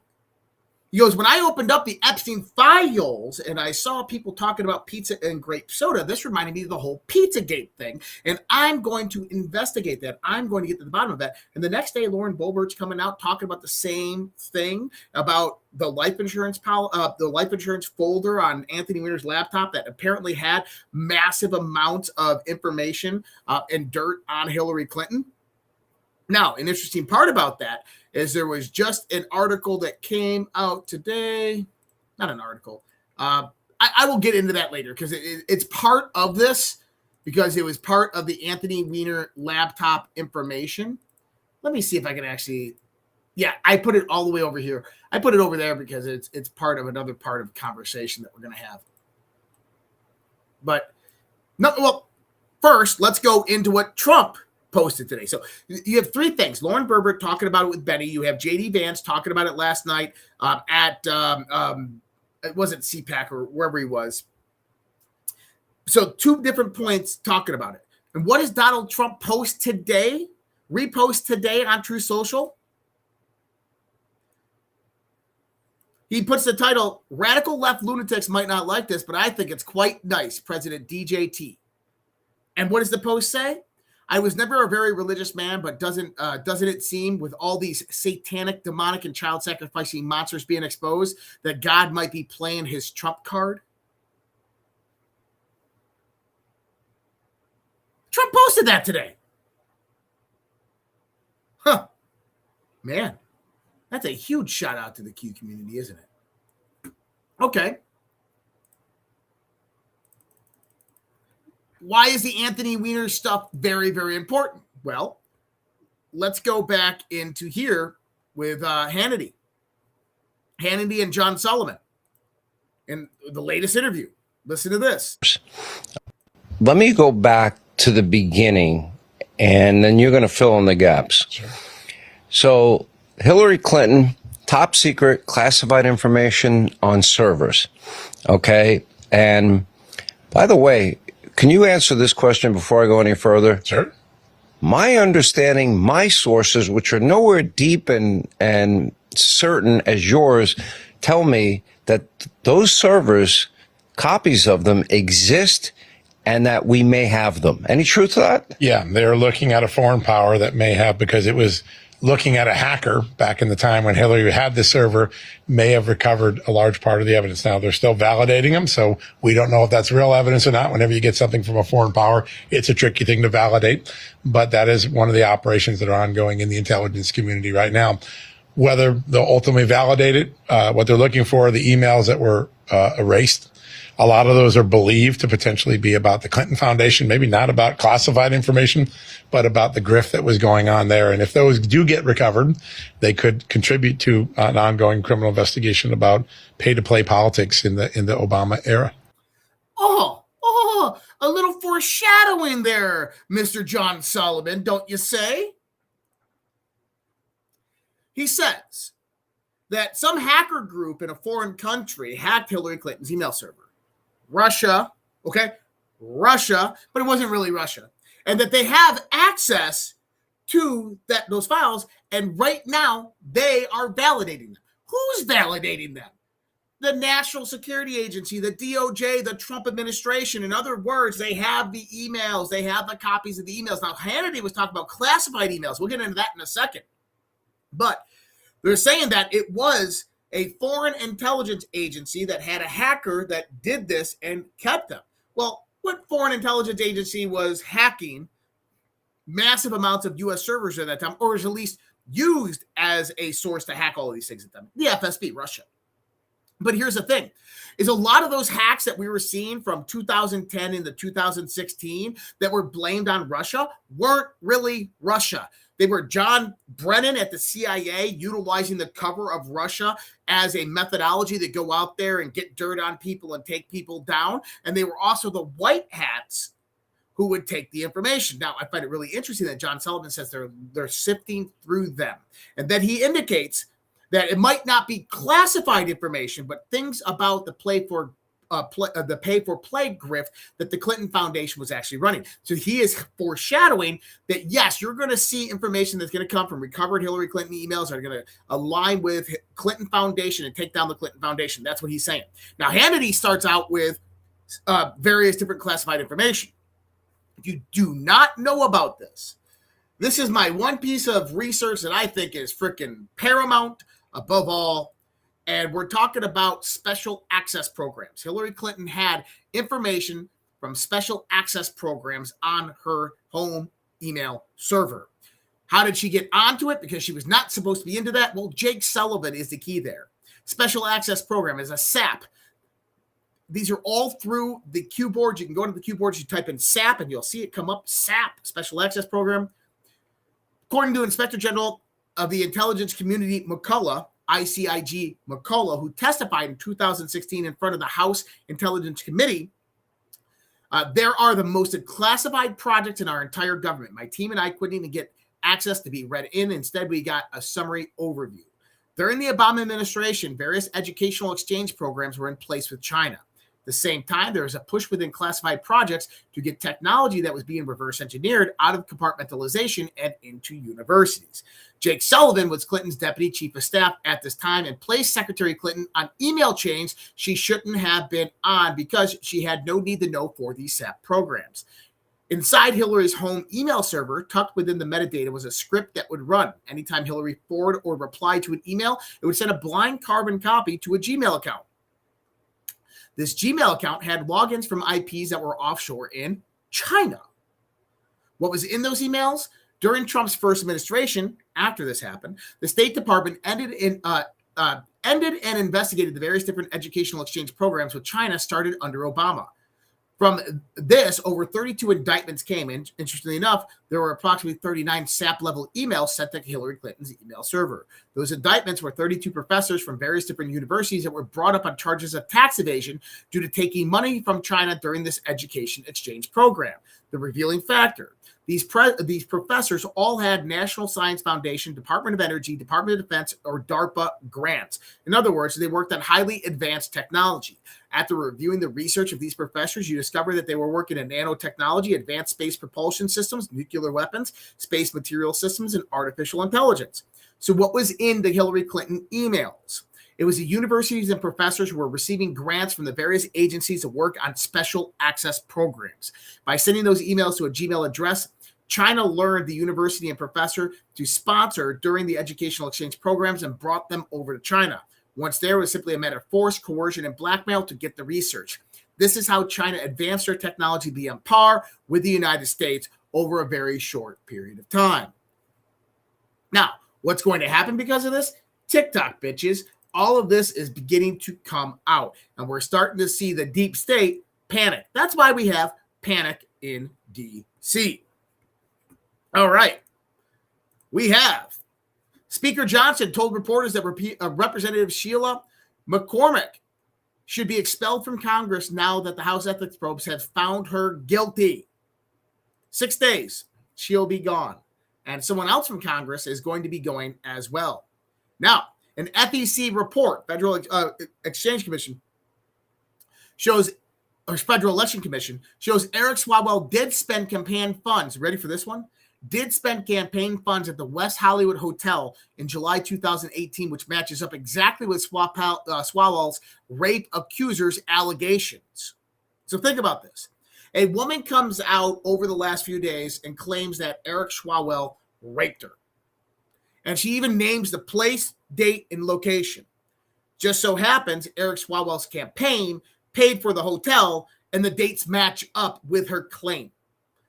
He goes, when I opened up the Epstein files and I saw people talking about pizza and grape soda, this reminded me of the whole Pizzagate thing. And I'm going to investigate that. I'm going to get to the bottom of that. And the next day, Lauren Boebert's coming out talking about the same thing about the life insurance folder on Anthony Weiner's laptop that apparently had massive amounts of information and dirt on Hillary Clinton. Now, an interesting part about that is there was just an article that came out today. Not an article. I will get into that later because it's part of this, because it was part of the Anthony Weiner laptop information. Let me see if I can actually. Yeah, I put it all the way over here. I put it over there because it's part of another part of conversation that we're going to have. But no, well, first let's go into what Trump posted today. So you have three things. Lauren Boebert talking about it with Benny. You have J.D. Vance talking about it last night at it wasn't CPAC or wherever he was. So two different points talking about it. And what does Donald Trump post today? Repost today on True Social? He puts the title, Radical Left Lunatics Might Not Like This, but I think it's quite nice, President DJT. And what does the post say? I was never a very religious man, but doesn't it seem, with all these satanic, demonic, and child-sacrificing monsters being exposed, that God might be playing his trump card? Trump posted that today. Huh. Man, that's a huge shout out to the Q community, isn't it? Okay. Why is the Anthony Weiner stuff very, very important? Well, let's go back into here with Hannity and John Sullivan in the latest interview. Listen to this. Let me go back to the beginning, and then you're going to fill in the gaps. Sure. So Hillary Clinton, top secret classified information on servers. Okay. And by the way, can you answer this question before I go any further? Sure. My understanding, my sources, which are nowhere deep and certain as yours, tell me that those servers, copies of them exist and that we may have them. Any truth to that? Yeah, they're looking at a foreign power that may have, because it was looking at a hacker back in the time when Hillary had the server, may have recovered a large part of the evidence. Now they're still validating them, so we don't know if that's real evidence or not. Whenever you get something from a foreign power, it's a tricky thing to validate, but that is one of the operations that are ongoing in the intelligence community right now. Whether they'll ultimately validate it, what they're looking for are the emails that were erased. A lot of those are believed to potentially be about the Clinton Foundation, maybe not about classified information, but about the grift that was going on there. And if those do get recovered, they could contribute to an ongoing criminal investigation about pay-to-play politics in the Obama era. Oh, a little foreshadowing there, Mr. John Sullivan, don't you say? He says that some hacker group in a foreign country hacked Hillary Clinton's email server. Russia, but it wasn't really Russia. And that they have access to those files, and right now they are validating them. Who's validating them? The National Security Agency, the DOJ, the Trump administration. In other words, they have the emails, they have the copies of the emails. Now, Hannity was talking about classified emails. We'll get into that in a second. But they're saying that it was a foreign intelligence agency that had a hacker that did this and kept them. Well, what foreign intelligence agency was hacking massive amounts of U.S. servers at that time, or was at least used as a source to hack all of these things at them? The FSB, Russia. But here's the thing, is a lot of those hacks that we were seeing from 2010 into 2016 that were blamed on Russia weren't really Russia. They were John Brennan at the CIA utilizing the cover of Russia as a methodology to go out there and get dirt on people and take people down. And they were also the white hats who would take the information. Now, I find it really interesting that John Sullivan says they're sifting through them. And then he indicates that it might not be classified information, but things about the pay for play grift that the Clinton Foundation was actually running. So he is foreshadowing that, yes, you're going to see information that's going to come from recovered Hillary Clinton emails that are going to align with Clinton Foundation and take down the Clinton Foundation. That's what he's saying. Now, Hannity starts out with various different classified information. If you do not know about this, this is my one piece of research that I think is freaking paramount above all. And we're talking about special access programs. Hillary Clinton had information from special access programs on her home email server. How did she get onto it? Because she was not supposed to be into that. Well, Jake Sullivan is the key there. Special access program is a SAP. These are all through the Q boards. You can go to the Q boards, you type in SAP, and you'll see it come up, SAP, Special Access Program. According to Inspector General of the Intelligence Community McCullough, ICIG McCullough, who testified in 2016 in front of the House Intelligence Committee, there are the most classified projects in our entire government. My team and I couldn't even get access to be read in. Instead, we got a summary overview. During the Obama administration, various educational exchange programs were in place with China. At the same time, there was a push within classified projects to get technology that was being reverse engineered out of compartmentalization and into universities. Jake Sullivan was Clinton's deputy chief of staff at this time and placed Secretary Clinton on email chains she shouldn't have been on because she had no need to know for these SAP programs. Inside Hillary's home email server, tucked within the metadata, was a script that would run. Anytime Hillary forwarded or replied to an email, it would send a blind carbon copy to a Gmail account. This Gmail account had logins from IPs that were offshore in China. What was in those emails? During Trump's first administration, after this happened, the State Department ended and investigated the various different educational exchange programs with China started under Obama. From this, over 32 indictments came in. Interestingly enough, there were approximately 39 SAP-level emails sent to Hillary Clinton's email server. Those indictments were 32 professors from various different universities that were brought up on charges of tax evasion due to taking money from China during this education exchange program. The revealing factor. These professors all had National Science Foundation, Department of Energy, Department of Defense, or DARPA grants. In other words, they worked on highly advanced technology. After reviewing the research of these professors, you discover that they were working in nanotechnology, advanced space propulsion systems, nuclear weapons, space material systems, and artificial intelligence. So what was in the Hillary Clinton emails? It was the universities and professors who were receiving grants from the various agencies to work on special access programs. By sending those emails to a Gmail address, China learned the university and professor to sponsor during the educational exchange programs and brought them over to China. Once there, it was simply a matter of force, coercion, and blackmail to get the research. This is how China advanced their technology to be on par with the United States over a very short period of time. Now, what's going to happen because of this? TikTok, bitches. All of this is beginning to come out, and we're starting to see the deep state panic. That's why we have panic in D.C. All right. We have Speaker Johnson told reporters that Representative Sheila McCormick should be expelled from Congress now that the House ethics probes have found her guilty. 6 days, she'll be gone. And someone else from Congress is going to be going as well. Now, an FEC report, Federal Exchange Commission, shows, or Federal Election Commission, shows Eric Swalwell did spend campaign funds. Ready for this one? Did spend campaign funds at the West Hollywood Hotel in July 2018, which matches up exactly with Swalwell's rape accusers' allegations. So think about this. A woman comes out over the last few days and claims that Eric Swalwell raped her. And she even names the place, date, and location. Just so happens Eric Swalwell's campaign paid for the hotel, and the dates match up with her claim.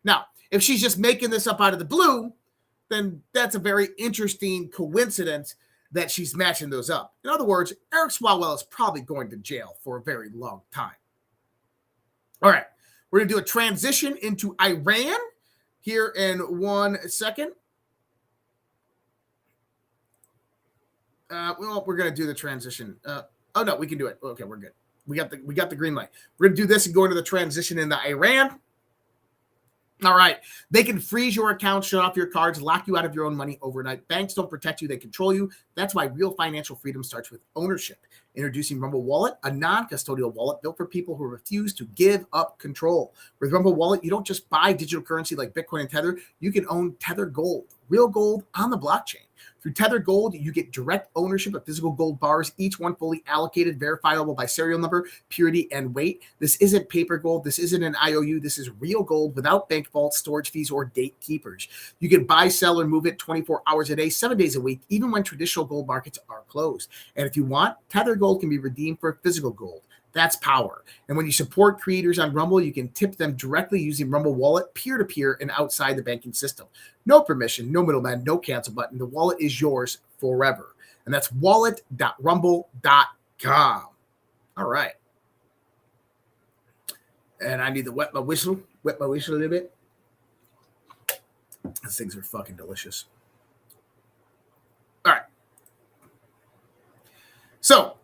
Now, if she's just making this up out of the blue, then that's a very interesting coincidence that she's matching those up. In other words, Eric Swalwell is probably going to jail for a very long time. All right, we're going to do a transition into Iran here in 1 second. We're going to do the transition. Oh no, we can do it. Okay, we're good. We got the green light. We're going to do this and go into the transition into Iran. All right. They can freeze your account, shut off your cards, lock you out of your own money overnight. Banks don't protect you. They control you. That's why real financial freedom starts with ownership. Introducing Rumble Wallet, a non-custodial wallet built for people who refuse to give up control. With Rumble Wallet, you don't just buy digital currency like Bitcoin and Tether. You can own Tether Gold, real gold on the blockchain. Through Tether Gold, you get direct ownership of physical gold bars, each one fully allocated, verifiable by serial number, purity, and weight. This isn't paper gold. This isn't an IOU. This is real gold without bank vaults, storage fees, or gatekeepers. You can buy, sell, or move it 24 hours a day, 7 days a week, even when traditional gold markets are closed. And if you want, Tether Gold can be redeemed for physical gold. That's power. And when you support creators on Rumble, you can tip them directly using Rumble Wallet, peer-to-peer, and outside the banking system. No permission, no middleman, no cancel button. The wallet is yours forever. And that's wallet.rumble.com. All right. And I need to wet my whistle a little bit. These things are fucking delicious. All right. So,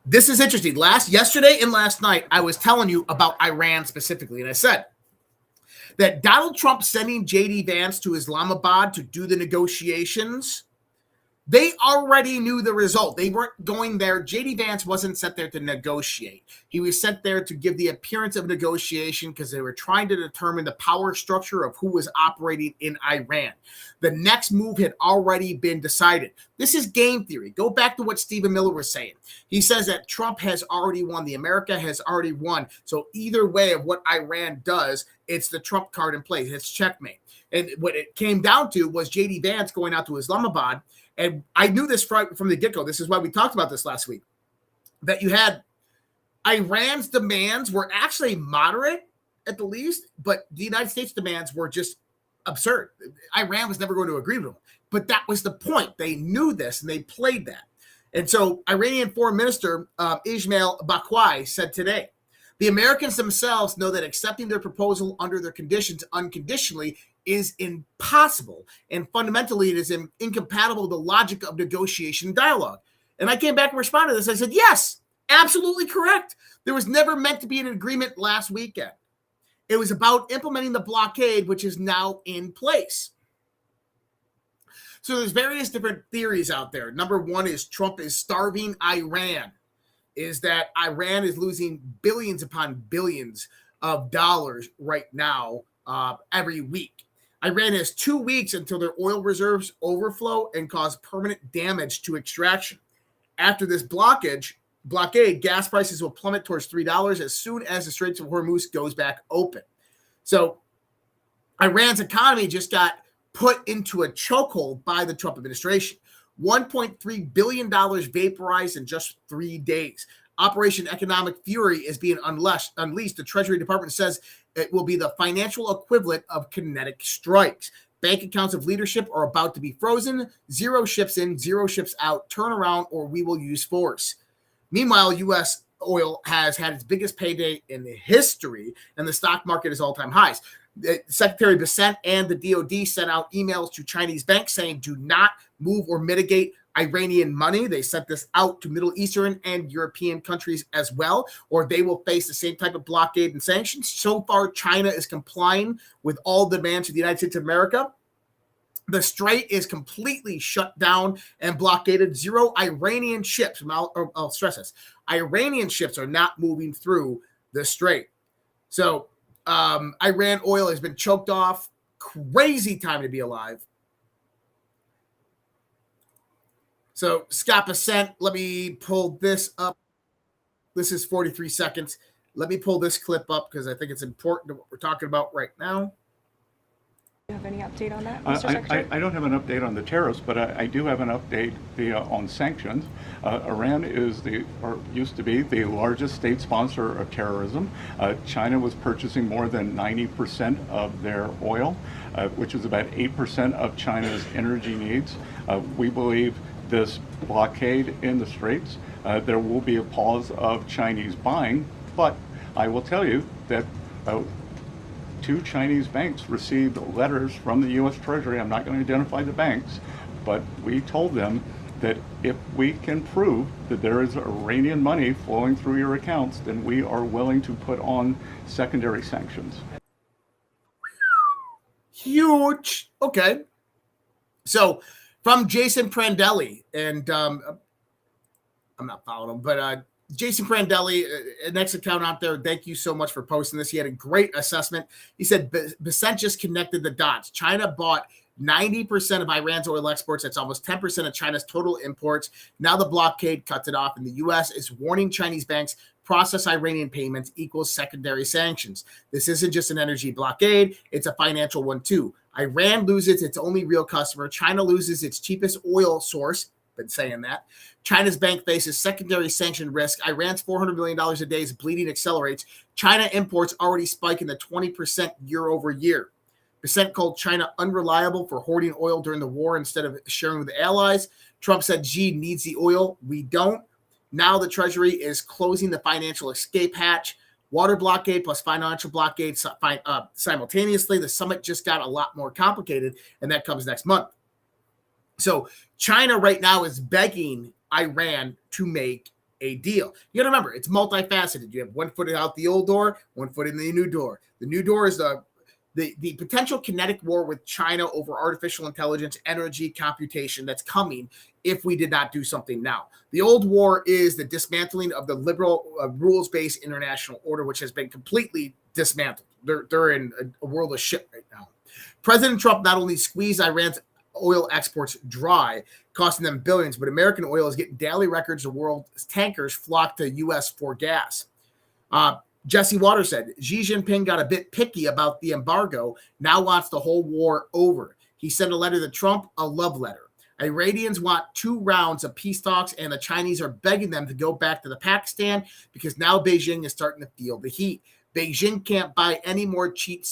this is interesting. Yesterday and last night, I was telling you about Iran specifically, and I said that Donald Trump sending J.D. Vance to Islamabad to do the negotiations, they already knew the result. They weren't going there. J.D. Vance wasn't sent there to negotiate. He was sent there to give the appearance of negotiation because they were trying to determine the power structure of who was operating in Iran. The next move had already been decided. This is game theory. Go back to what Stephen Miller was saying. He says that Trump has already won. The America has already won. So either way of what Iran does, it's the Trump card in place. It's checkmate. And what it came down to was J.D. Vance going out to Islamabad. And I knew this from the get-go. This is why we talked about this last week. That you had Iran's demands were actually moderate at the least, but the United States demands were just absurd. Iran was never going to agree with them. But that was the point. They knew this, and they played that. And so Iranian Foreign Minister Ismail Baqai said today, the Americans themselves know that accepting their proposal under their conditions unconditionally is impossible. And fundamentally, it is incompatible with the logic of negotiation and dialogue. And I came back and responded to this. I said, yes, absolutely correct. There was never meant to be an agreement last weekend. It was about implementing the blockade, which is now in place. So there's various different theories out there. Number one is Trump is starving Iran, is that Iran is losing billions upon billions of dollars right now every week. Iran has 2 weeks until their oil reserves overflow and cause permanent damage to extraction. After this blockade, gas prices will plummet towards $3 as soon as the Straits of Hormuz goes back open. So Iran's economy just got put into a chokehold by the Trump administration. $1.3 billion vaporized in just 3 days. Operation Economic Fury is being unleashed. The Treasury Department says it will be the financial equivalent of kinetic strikes. Bank accounts of leadership are about to be frozen. 0 ships in, 0 ships out. Turn around or we will use force. Meanwhile, U.S. oil has had its biggest payday in history, and the stock market is all-time highs. Secretary Bessent and the DOD sent out emails to Chinese banks saying do not move or mitigate Iranian money. They sent this out to Middle Eastern and European countries as well, or they will face the same type of blockade and sanctions. So far, China is complying with all demands of the United States of America. The strait is completely shut down and blockaded. 0 Iranian ships, I'll stress this, Iranian ships are not moving through the strait. So Iran oil has been choked off. Crazy time to be alive. So Scott Bessent, let me pull this up. This is 43 seconds. Let me pull this clip up because I think it's important to what we're talking about right now. Do you have any update on that, Mr. Secretary? I don't have an update on the tariffs, but I do have an update on sanctions. Iran is used to be the largest state sponsor of terrorism. China was purchasing more than 90% of their oil, which is about 8% of China's energy needs. We believe this blockade in the Straits, there will be a pause of Chinese buying, but I will tell you that 2 Chinese banks received letters from the U.S. Treasury. I'm not going to identify the banks, but we told them that if we can prove that there is Iranian money flowing through your accounts, then we are willing to put on secondary sanctions. Huge. Okay. So from Jason Prandelli, and I'm not following him, but Jason Prandelli, an ex-account out there, thank you so much for posting this. He had a great assessment. He said, Bessent just connected the dots. China bought 90% of Iran's oil exports. That's almost 10% of China's total imports. Now the blockade cuts it off, and the U.S. is warning Chinese banks process Iranian payments equals secondary sanctions. This isn't just an energy blockade. It's a financial one, too. Iran loses its only real customer. China loses its cheapest oil source. Been saying that. China's bank faces secondary sanction risk. Iran's $400 million a day's bleeding accelerates. China imports already spiking to 20% year over year. Bessent called China unreliable for hoarding oil during the war instead of sharing with the allies. Trump said Xi needs the oil. We don't. Now the Treasury is closing the financial escape hatch. Water blockade plus financial blockade simultaneously. The summit just got a lot more complicated, and that comes next month. So China right now is begging Iran to make a deal. You got to remember, it's multifaceted. You have 1 foot out the old door, 1 foot in the new door. The new door is the potential kinetic war with China over artificial intelligence, energy, computation that's coming if we did not do something now. The old war is the dismantling of the liberal rules-based international order, which has been completely dismantled. They're in a world of shit right now. President Trump not only squeezed Iran's oil exports dry, costing them billions, but American oil is getting daily records. The world's tankers flock to U.S. for gas. Jesse Waters said, Xi Jinping got a bit picky about the embargo, now wants the whole war over. He sent a letter to Trump, a love letter. Iranians want 2 rounds of peace talks, and the Chinese are begging them to go back to the Pakistan because now Beijing is starting to feel the heat. Beijing can't buy any more cheap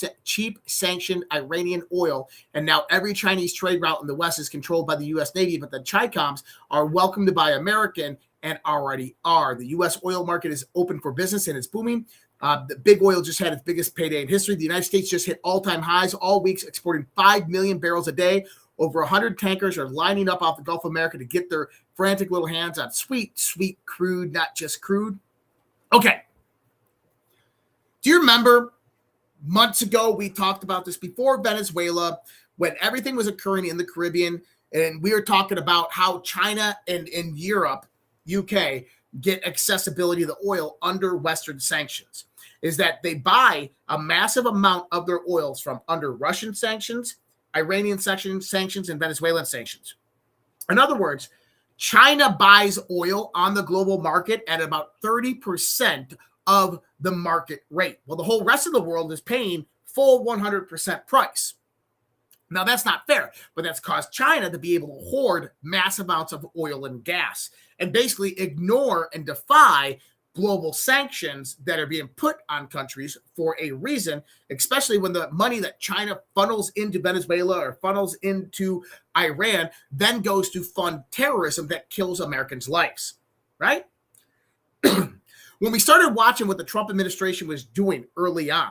sanctioned Iranian oil, and now every Chinese trade route in the West is controlled by the U.S. Navy, but the Chicoms are welcome to buy American and already are. The U.S. oil market is open for business, and it's booming. The big oil just had its biggest payday in history. The United States just hit all-time highs all weeks, exporting 5 million barrels a day. Over 100 tankers are lining up off the Gulf of America to get their frantic little hands on sweet, sweet crude, not just crude. Okay. Do you remember months ago we talked about this before Venezuela, when everything was occurring in the Caribbean, and we were talking about how China and Europe, UK, get accessibility to the oil under Western sanctions. is that they buy a massive amount of their oils from under Russian sanctions, Iranian sanctions, and Venezuelan sanctions. In other words, China buys oil on the global market at about 30% of the market rate. Well, the whole rest of the world is paying full 100% price. Now, that's not fair, but that's caused China to be able to hoard mass amounts of oil and gas and basically ignore and defy global sanctions that are being put on countries for a reason, especially when the money that China funnels into Venezuela or funnels into Iran then goes to fund terrorism that kills Americans' lives, right? When we started watching what the Trump administration was doing early on,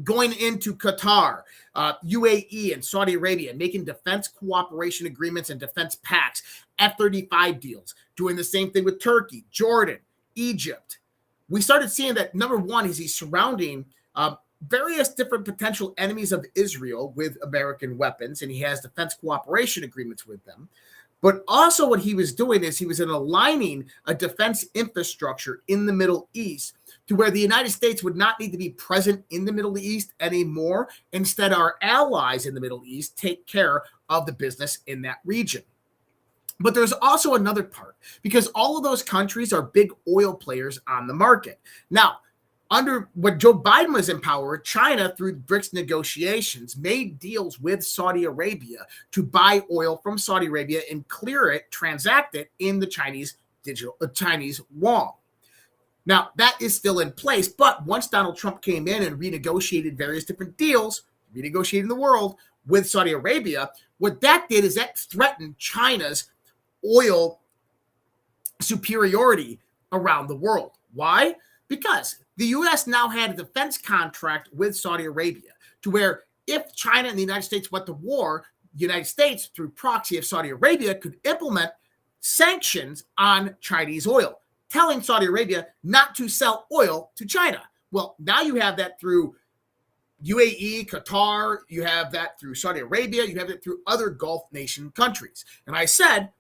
going into Qatar, UAE, and Saudi Arabia, making defense cooperation agreements and defense pacts, F-35 deals, doing the same thing with Turkey, Jordan, Egypt. We started seeing that, number one, is he's surrounding various different potential enemies of Israel with American weapons, and he has defense cooperation agreements with them. But also what he was doing is he was aligning a defense infrastructure in the Middle East to where the United States would not need to be present in the Middle East anymore. Instead, our allies in the Middle East take care of the business in that region. But there's also another part, because all of those countries are big oil players on the market. Now, under what Joe Biden was in power, China, through BRICS negotiations, made deals with Saudi Arabia to buy oil from Saudi Arabia and clear it, transact it in the Chinese yuan. Now, that is still in place, but once Donald Trump came in and renegotiated various different deals, renegotiating the world with Saudi Arabia, what that did is that threatened China's oil superiority around the world. Why? Because the U.S. now had a defense contract with Saudi Arabia to where if China and the United States went to war, the United States, through proxy of Saudi Arabia, could implement sanctions on Chinese oil, telling Saudi Arabia not to sell oil to China. Well, now you have that through UAE, Qatar, you have that through Saudi Arabia, you have it through other Gulf nation countries. And I said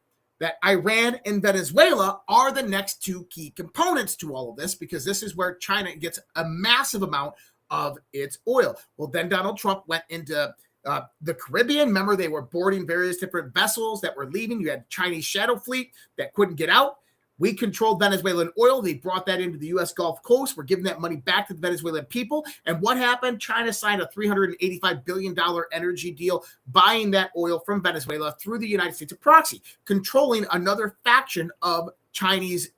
that Iran and Venezuela are the next two key components to all of this, because this is where China gets a massive amount of its oil. Well, then Donald Trump went into the Caribbean. Remember, they were boarding various different vessels that were leaving. You had Chinese shadow fleet that couldn't get out. We controlled Venezuelan oil. They brought that into the U.S. Gulf Coast. We're giving that money back to the Venezuelan people. And what happened? China signed a $385 billion energy deal, buying that oil from Venezuela through the United States of proxy, controlling another faction of Chinese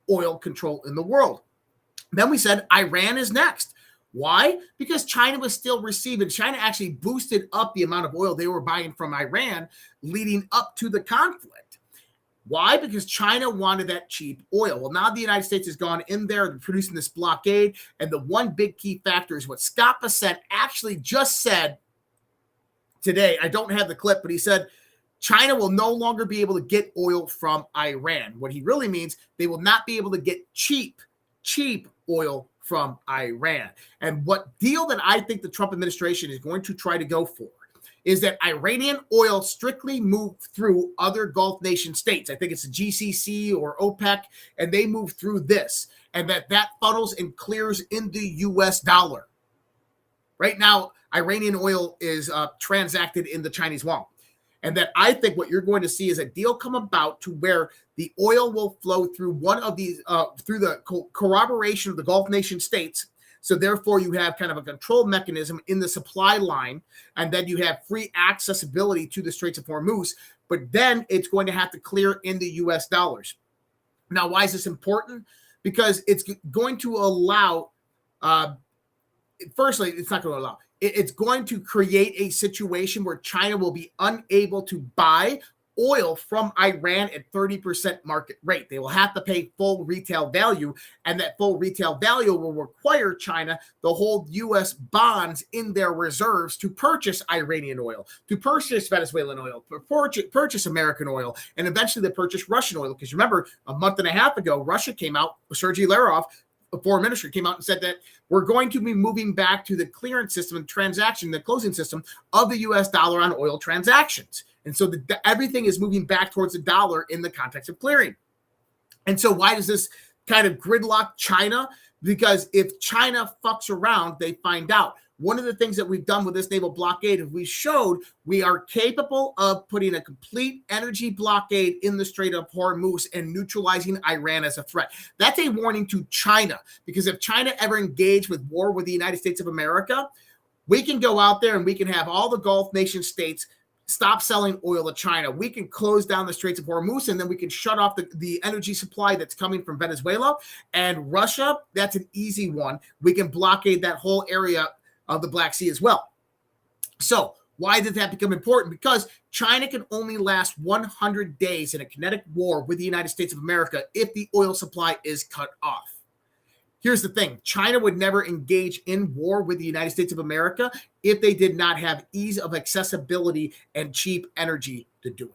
oil control in the world. Then we said Iran is next. Why? Because China was still receiving. China actually boosted up the amount of oil they were buying from Iran leading up to the conflict. Why? Because China wanted that cheap oil. Well, now the United States has gone in there and producing this blockade. And the one big key factor is what Scott Bassett actually just said today. I don't have the clip, but he said China will no longer be able to get oil from Iran. What he really means, they will not be able to get cheap oil from Iran. And what deal that I think the Trump administration is going to try to go for is that Iranian oil strictly move through other Gulf nation states. I think it's the GCC or OPEC, and they move through this, and that funnels and clears in the U.S. dollar. Right now, Iranian oil is transacted in the Chinese yuan. And that I think what you're going to see is a deal come about to where the oil will flow through one of these, through the corroboration of the Gulf nation states. So therefore, you have kind of a control mechanism in the supply line, and then you have free accessibility to the Straits of Hormuz, but then it's going to have to clear in the U.S. dollars. Now, why is this important? Because it's going to allow, firstly, it's not going to allow, it's going to create a situation where China will be unable to buy oil from Iran at 30% market rate. They will have to pay full retail value, and that full retail value will require China to hold U.S. bonds in their reserves to purchase Iranian oil, to purchase Venezuelan oil, to purchase American oil, and eventually they purchase Russian oil. Because remember, a month and a half ago, Russia came out, Sergei Lavrov, the foreign minister, came out and said that we're going to be moving back to the clearance system and transaction, the closing system of the U.S. dollar on oil transactions. And so everything is moving back towards the dollar in the context of clearing. And so why does this kind of gridlock China? Because if China fucks around, they find out. One of the things that we've done with this naval blockade is we showed we are capable of putting a complete energy blockade in the Strait of Hormuz and neutralizing Iran as a threat. That's a warning to China, because if China ever engaged with war with the United States of America, we can go out there and we can have all the Gulf nation states stop selling oil to China. We can close down the Straits of Hormuz, and then we can shut off the energy supply that's coming from Venezuela. And Russia, that's an easy one. We can blockade that whole area of the Black Sea as well. So why did that become important? Because China can only last 100 days in a kinetic war with the United States of America if the oil supply is cut off. Here's the thing. China would never engage in war with the United States of America if they did not have ease of accessibility and cheap energy to do it.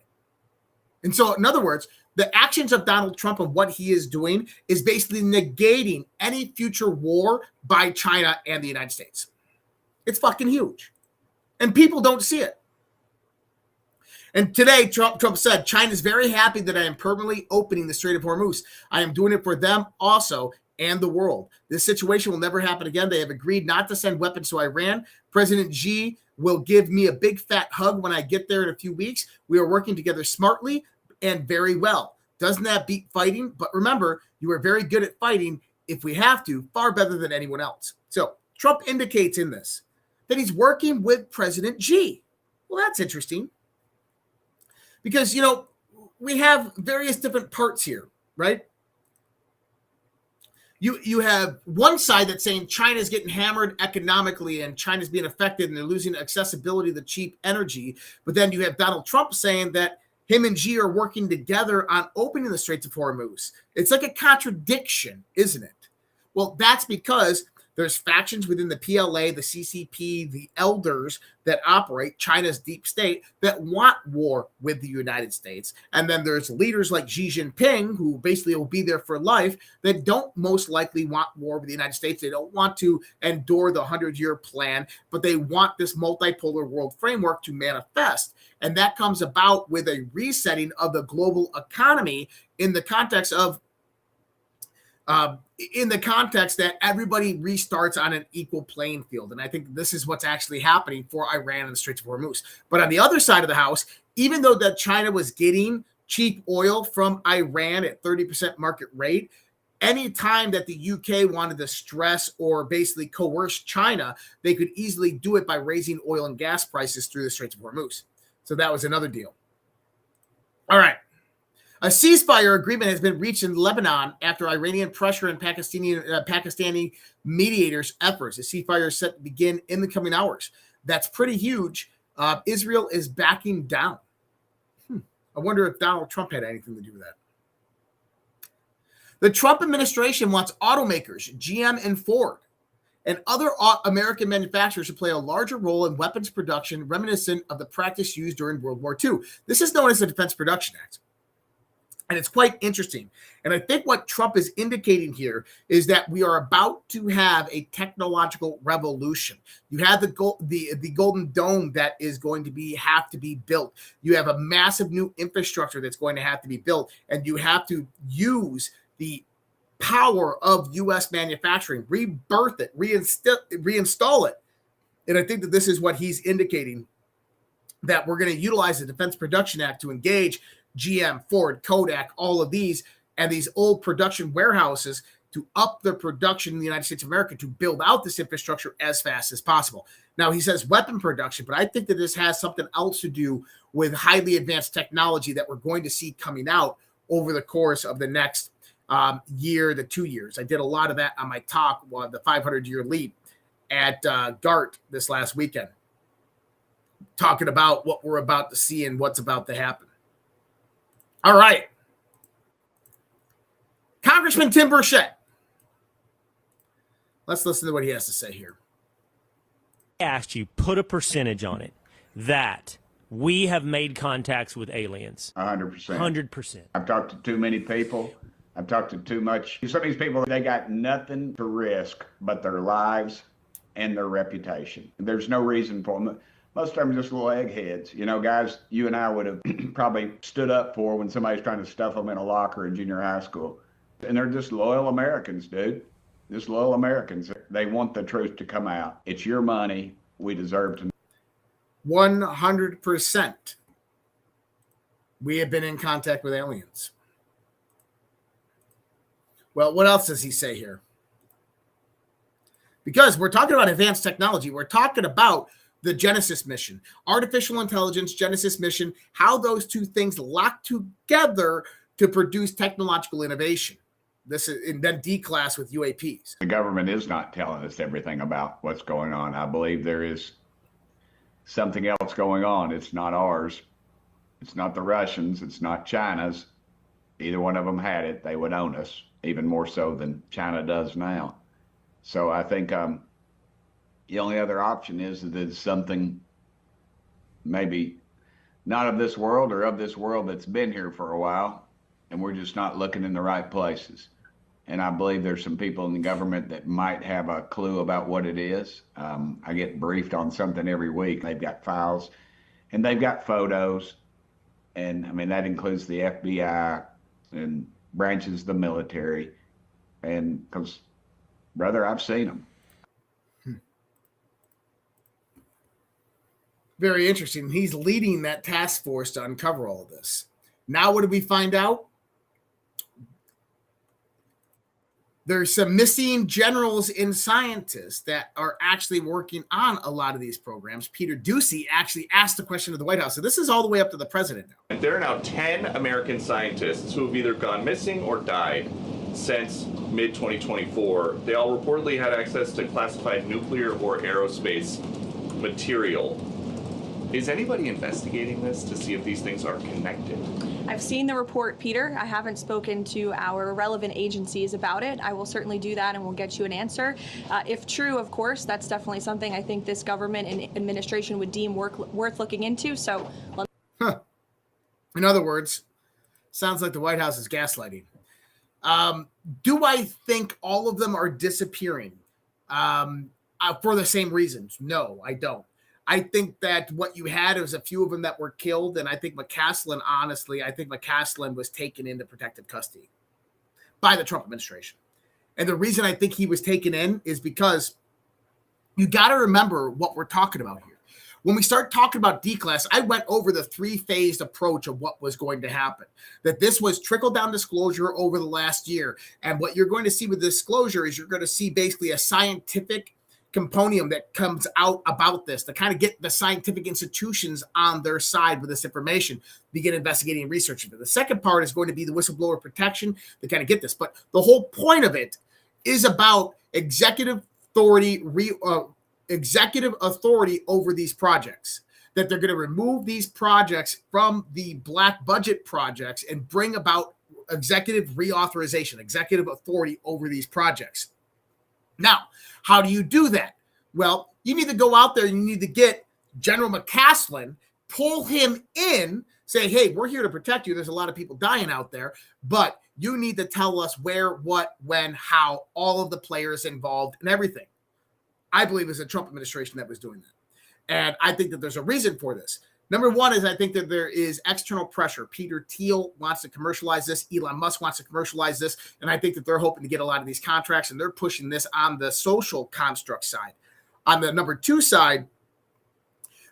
And so, in other words, the actions of Donald Trump and what he is doing is basically negating any future war by China and the United States. It's fucking huge. And people don't see it. And today, Trump said, China is very happy that I am permanently opening the Strait of Hormuz. I am doing it for them also and the world. This situation will never happen again. They have agreed not to send weapons to Iran. President Xi will give me a big fat hug when I get there in a few weeks. We are working together smartly and very well. Doesn't that beat fighting? But remember, you are very good at fighting if we have to, far better than anyone else. So Trump indicates in this that he's working with President Xi. Well, that's interesting. Because, you know, we have various different parts here, right? You have one side that's saying China's getting hammered economically and China's being affected and they're losing accessibility to cheap energy. But then you have Donald Trump saying that him and Xi are working together on opening the Straits of Hormuz. It's like a contradiction, isn't it? Well, that's because there's factions within the PLA, the CCP, the elders that operate China's deep state that want war with the United States. And then there's leaders like Xi Jinping, who basically will be there for life, that don't most likely want war with the United States. They don't want to endure the 100-year plan, but they want this multipolar world framework to manifest. And that comes about with a resetting of the global economy in the context of that everybody restarts on an equal playing field. And I think this is what's actually happening for Iran and the Straits of Hormuz. But on the other side of the house, even though that China was getting cheap oil from Iran at 30% market rate, any time that the UK wanted to stress or basically coerce China, they could easily do it by raising oil and gas prices through the Straits of Hormuz. So that was another deal. All right. A ceasefire agreement has been reached in Lebanon after Iranian pressure and Pakistani mediators' efforts. The ceasefire is set to begin in the coming hours. That's pretty huge. Israel is backing down. I wonder if Donald Trump had anything to do with that. The Trump administration wants automakers, GM and Ford, and other American manufacturers to play a larger role in weapons production reminiscent of the practice used during World War II. This is known as the Defense Production Act. And it's quite interesting. And I think what Trump is indicating here is that we are about to have a technological revolution. You have the Golden Dome that is going to have to be built. You have a massive new infrastructure that's going to have to be built. And you have to use the power of U.S. manufacturing, rebirth it, reinstall it. And I think that this is what he's indicating, that we're going to utilize the Defense Production Act to engage GM, Ford, Kodak, all of these, and these old production warehouses to up their production in the United States of America to build out this infrastructure as fast as possible. Now, he says weapon production, but I think that this has something else to do with highly advanced technology that we're going to see coming out over the course of the next year to 2 years. I did a lot of that on my talk, the 500-year leap at GART this last weekend, talking about what we're about to see and what's about to happen. All right. Congressman Tim Burchett. Let's listen to what he has to say here. I asked you, put a percentage on it that we have made contacts with aliens. 100%. 100%. I've talked to too many people. I've talked to too much. Some of these people, they got nothing to risk but their lives and their reputation. There's no reason for them. Most of them are just little eggheads. You know, guys you and I would have probably stood up for when somebody's trying to stuff them in a locker in junior high school. And they're just loyal Americans, dude. Just little Americans, they want the truth to come out. It's your money. We deserve to. 100%. We have been in contact with aliens. Well, what else does he say here? Because we're talking about advanced technology. We're talking about the Genesis mission, artificial intelligence, Genesis mission, how those two things lock together to produce technological innovation. This is, and then D-class with UAPs. The government is not telling us everything about what's going on. I believe there is something else going on. It's not ours. It's not the Russians. It's not China's. Either one of them had it, they would own us, even more so than China does now. So I think the only other option is that it's something maybe not of this world or of this world that's been here for a while, and we're just not looking in the right places. And I believe there's some people in the government that might have a clue about what it is. I get briefed on something every week. They've got files and they've got photos. And I mean, that includes the FBI and branches of the military. And because, brother, I've seen them. Very interesting. He's leading that task force to uncover all of this. Now, what did we find out? There's some missing generals and scientists that are actually working on a lot of these programs. Peter Doocy actually asked the question of the White House. So this is all the way up to the president now. There are now 10 American scientists who have either gone missing or died since mid-2024. They all reportedly had access to classified nuclear or aerospace material. Is anybody investigating this to see if these things are connected? I've seen the report, Peter. I haven't spoken to our relevant agencies about it. I will certainly do that and we'll get you an answer. If true, of course, that's definitely something I think this government and administration would deem worth looking into. So, in other words, sounds like the White House is gaslighting. Do I think all of them are disappearing for the same reasons? No, I don't. I think that what you had was a few of them that were killed, and I think McCaslin, honestly, I think McCaslin was taken into protective custody by the Trump administration. And the reason I think he was taken in is because you got to remember what we're talking about here. When we start talking about D-class, I went over the three-phased approach of what was going to happen, that this was trickle-down disclosure over the last year. And what you're going to see with disclosure is you're going to see basically a scientific compendium that comes out about this to kind of get the scientific institutions on their side with this information, begin investigating and researching it. The second part is going to be the whistleblower protection to kind of get this. But the whole point of it is about executive authority over these projects, that they're going to remove these projects from the black budget projects and bring about executive reauthorization, executive authority over these projects. Now, how do you do that? Well, you need to go out there and you need to get General McCaslin, pull him in, say, hey, we're here to protect you. There's a lot of people dying out there, but you need to tell us where, what, when, how, all of the players involved and everything. I believe it was the Trump administration that was doing that. And I think that there's a reason for this. Number one is I think that there is external pressure. Peter Thiel wants to commercialize this. Elon Musk wants to commercialize this. And I think that they're hoping to get a lot of these contracts, and they're pushing this on the social construct side. On the number two side,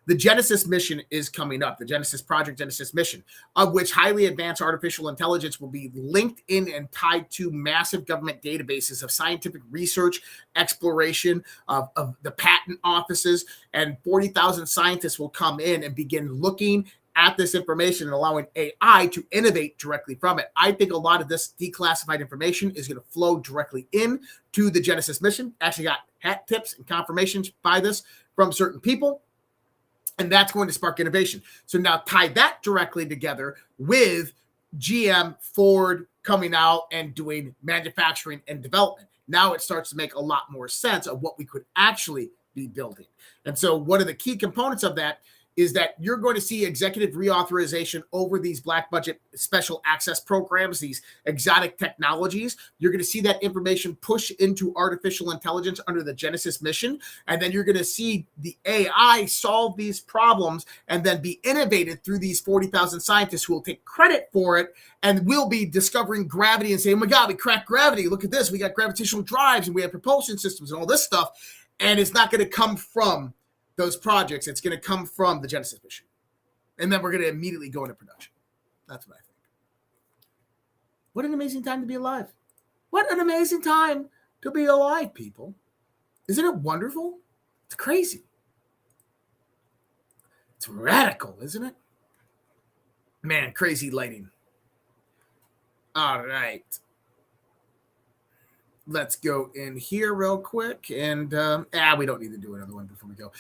the Genesis mission is coming up, the Genesis project, Genesis mission, of which highly advanced artificial intelligence will be linked in and tied to massive government databases of scientific research, exploration of the patent offices, and 40,000 scientists will come in and begin looking at this information and allowing AI to innovate directly from it. I think a lot of this declassified information is going to flow directly in to the Genesis mission. Actually got hat tips and confirmations by this from certain people. And that's going to spark innovation. So now tie that directly together with GM, Ford coming out and doing manufacturing and development. Now it starts to make a lot more sense of what we could actually be building. And so one of the key components of that is that you're going to see executive reauthorization over these black budget special access programs, these exotic technologies. You're going to see that information push into artificial intelligence under the Genesis mission. And then you're going to see the AI solve these problems and then be innovated through these 40,000 scientists who will take credit for it and will be discovering gravity and say, oh my God, we cracked gravity. Look at this. We got gravitational drives and we have propulsion systems and all this stuff. And it's not going to come from those projects. It's going to come from the Genesis mission. And then we're going to immediately go into production. That's what I think. What an amazing time to be alive. What an amazing time to be alive, people. Isn't it wonderful? It's crazy. It's radical, isn't it? Man, crazy lighting. All right. Let's go in here real quick. And we don't need to do another one before we go.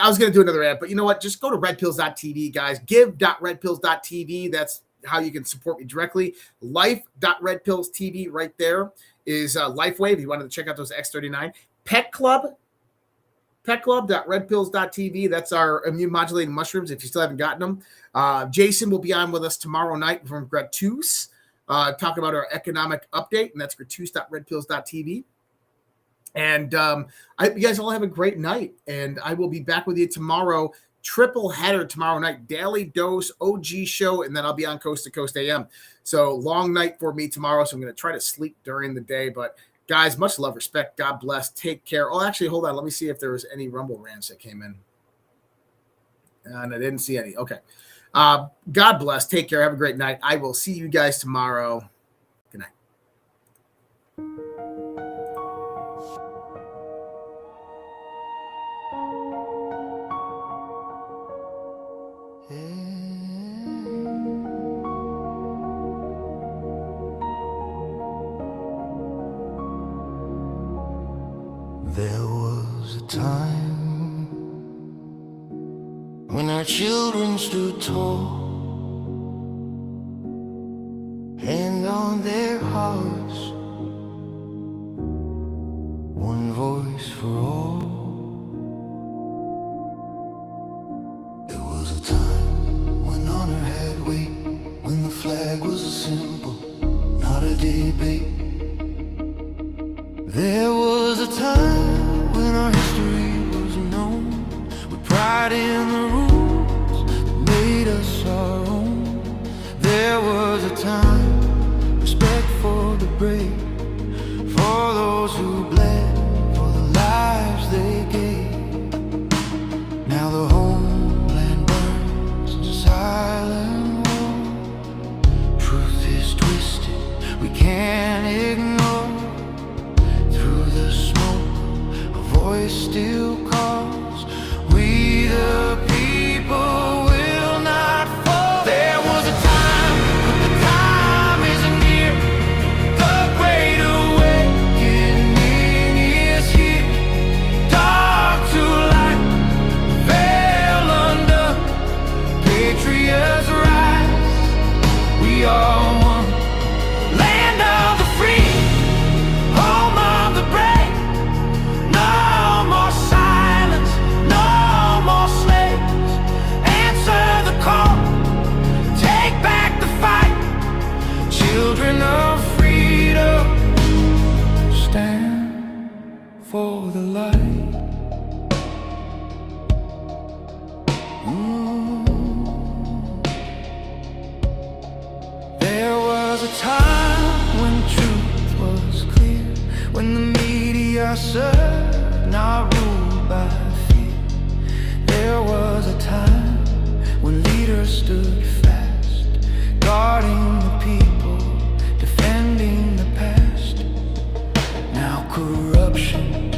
I was going to do another ad, but you know what? Just go to redpills.tv, guys. Give.redpills.tv. That's how you can support me directly. Life.redpillstv right there is Lifewave. If you wanted to check out those X39. Pet Club. Petclub.redpills.tv. That's our immune modulating mushrooms if you still haven't gotten them. Jason will be on with us tomorrow night from Gratus. Talk about our economic update, and that's gratus.redpills.tv. And you guys all have a great night, and I will be back with you tomorrow. Triple header tomorrow night, Daily Dose, OG show, and then I'll be on Coast to Coast AM. So long night for me tomorrow, so I'm going to try to sleep during the day. But guys, much love, respect, God bless, take care. Oh, actually, hold on. Let me see if there was any Rumble rants that came in. And I didn't see any. Okay. God bless. Take care. Have a great night. I will see you guys tomorrow. Good night. There was a time when our children stood tall, hand on their hearts, one voice for all. There was a time when honor had weight, when the flag was a symbol, not a debate. There was a time when our history was known, with pride in the rules that made us our own. There was a time, respect for the brave, for those who bled, for the lives they gave. Now the homeland burns in silent war. Truth is twisted, we can't ignore. Voice still calls, we the people will not fall. There was a time, but the time isn't near. The great awakening is here. Dark to light, veil under, patriots rise. We are one, land of the free, home of the brave. No more silence, no more slaves. Answer the call, take back the fight. Children of freedom, stand for the light. There was a time when truth was clear, when the media served, not ruled by fear. There was a time when leaders stood fast, guarding the people, defending the past. Now corruption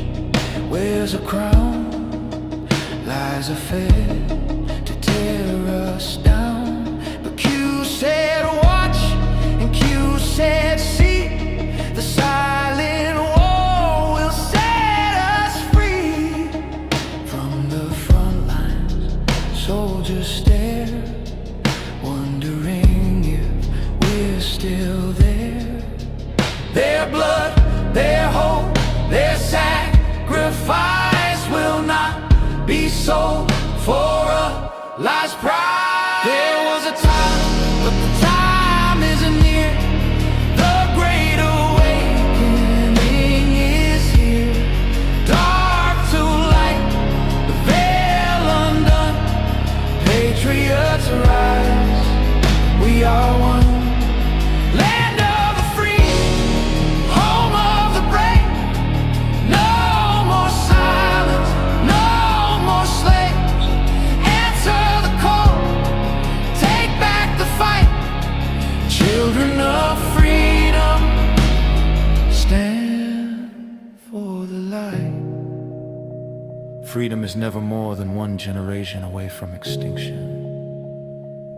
wears a crown, lies are fed to tear us down. But Q said watch, and Q said see. The silent war will set us free. From the front lines, soldiers stare, wondering if we're still there. Their blood, their hope, their sacrifice will not be sold for a lies pride. There was a time, but the time isn't near. The great awakening is here. Dark to light, the veil undone. Patriots arise, we are one. Land of the free, home of the brave. No more silence, no more slaves. Answer the call, take back the fight. Children of freedom, stand for the light. Freedom is never more than one generation away from extinction.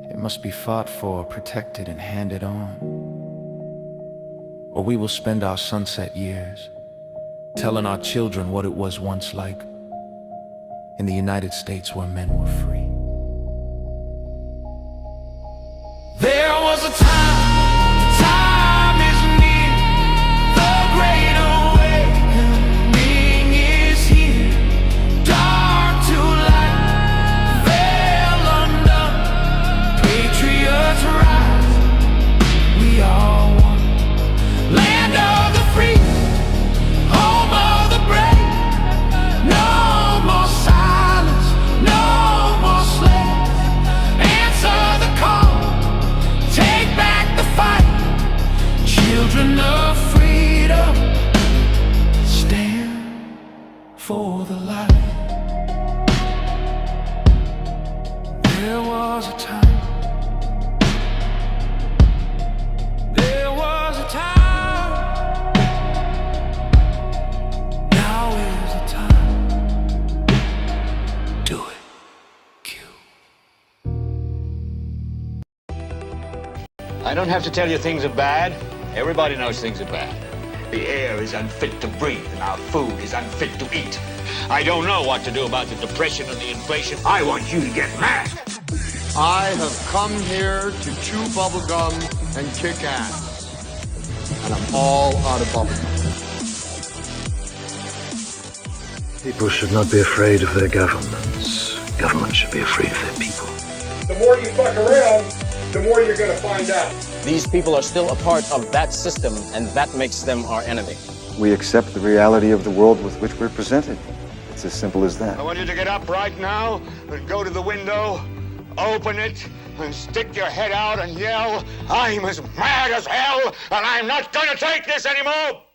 It must be fought for, protected, and handed on. Or we will spend our sunset years telling our children what it was once like in the United States where men were free. There was a time, the time is near. The great awakening is here. Dark to light, veil undone. Patriots rise, we are one. Land of the free, home of the brave. No more silence, no more slaves. Answer the call, take back the fight. Children of freedom, stand for the light. There was a time. There was a time. Now is the time. Do it. I don't have to tell you things are bad. Everybody knows things are bad. The air is unfit to breathe, and our food is unfit to eat. I don't know what to do about the depression and the inflation. I want you to get mad. I have come here to chew bubblegum and kick ass. And I'm all out of bubblegum. People should not be afraid of their governments. Governments should be afraid of their people. The more you fuck around, the more you're going to find out. These people are still a part of that system, and that makes them our enemy. We accept the reality of the world with which we're presented. It's as simple as that. I want you to get up right now and go to the window, open it, and stick your head out and yell, I'm as mad as hell, and I'm not going to take this anymore!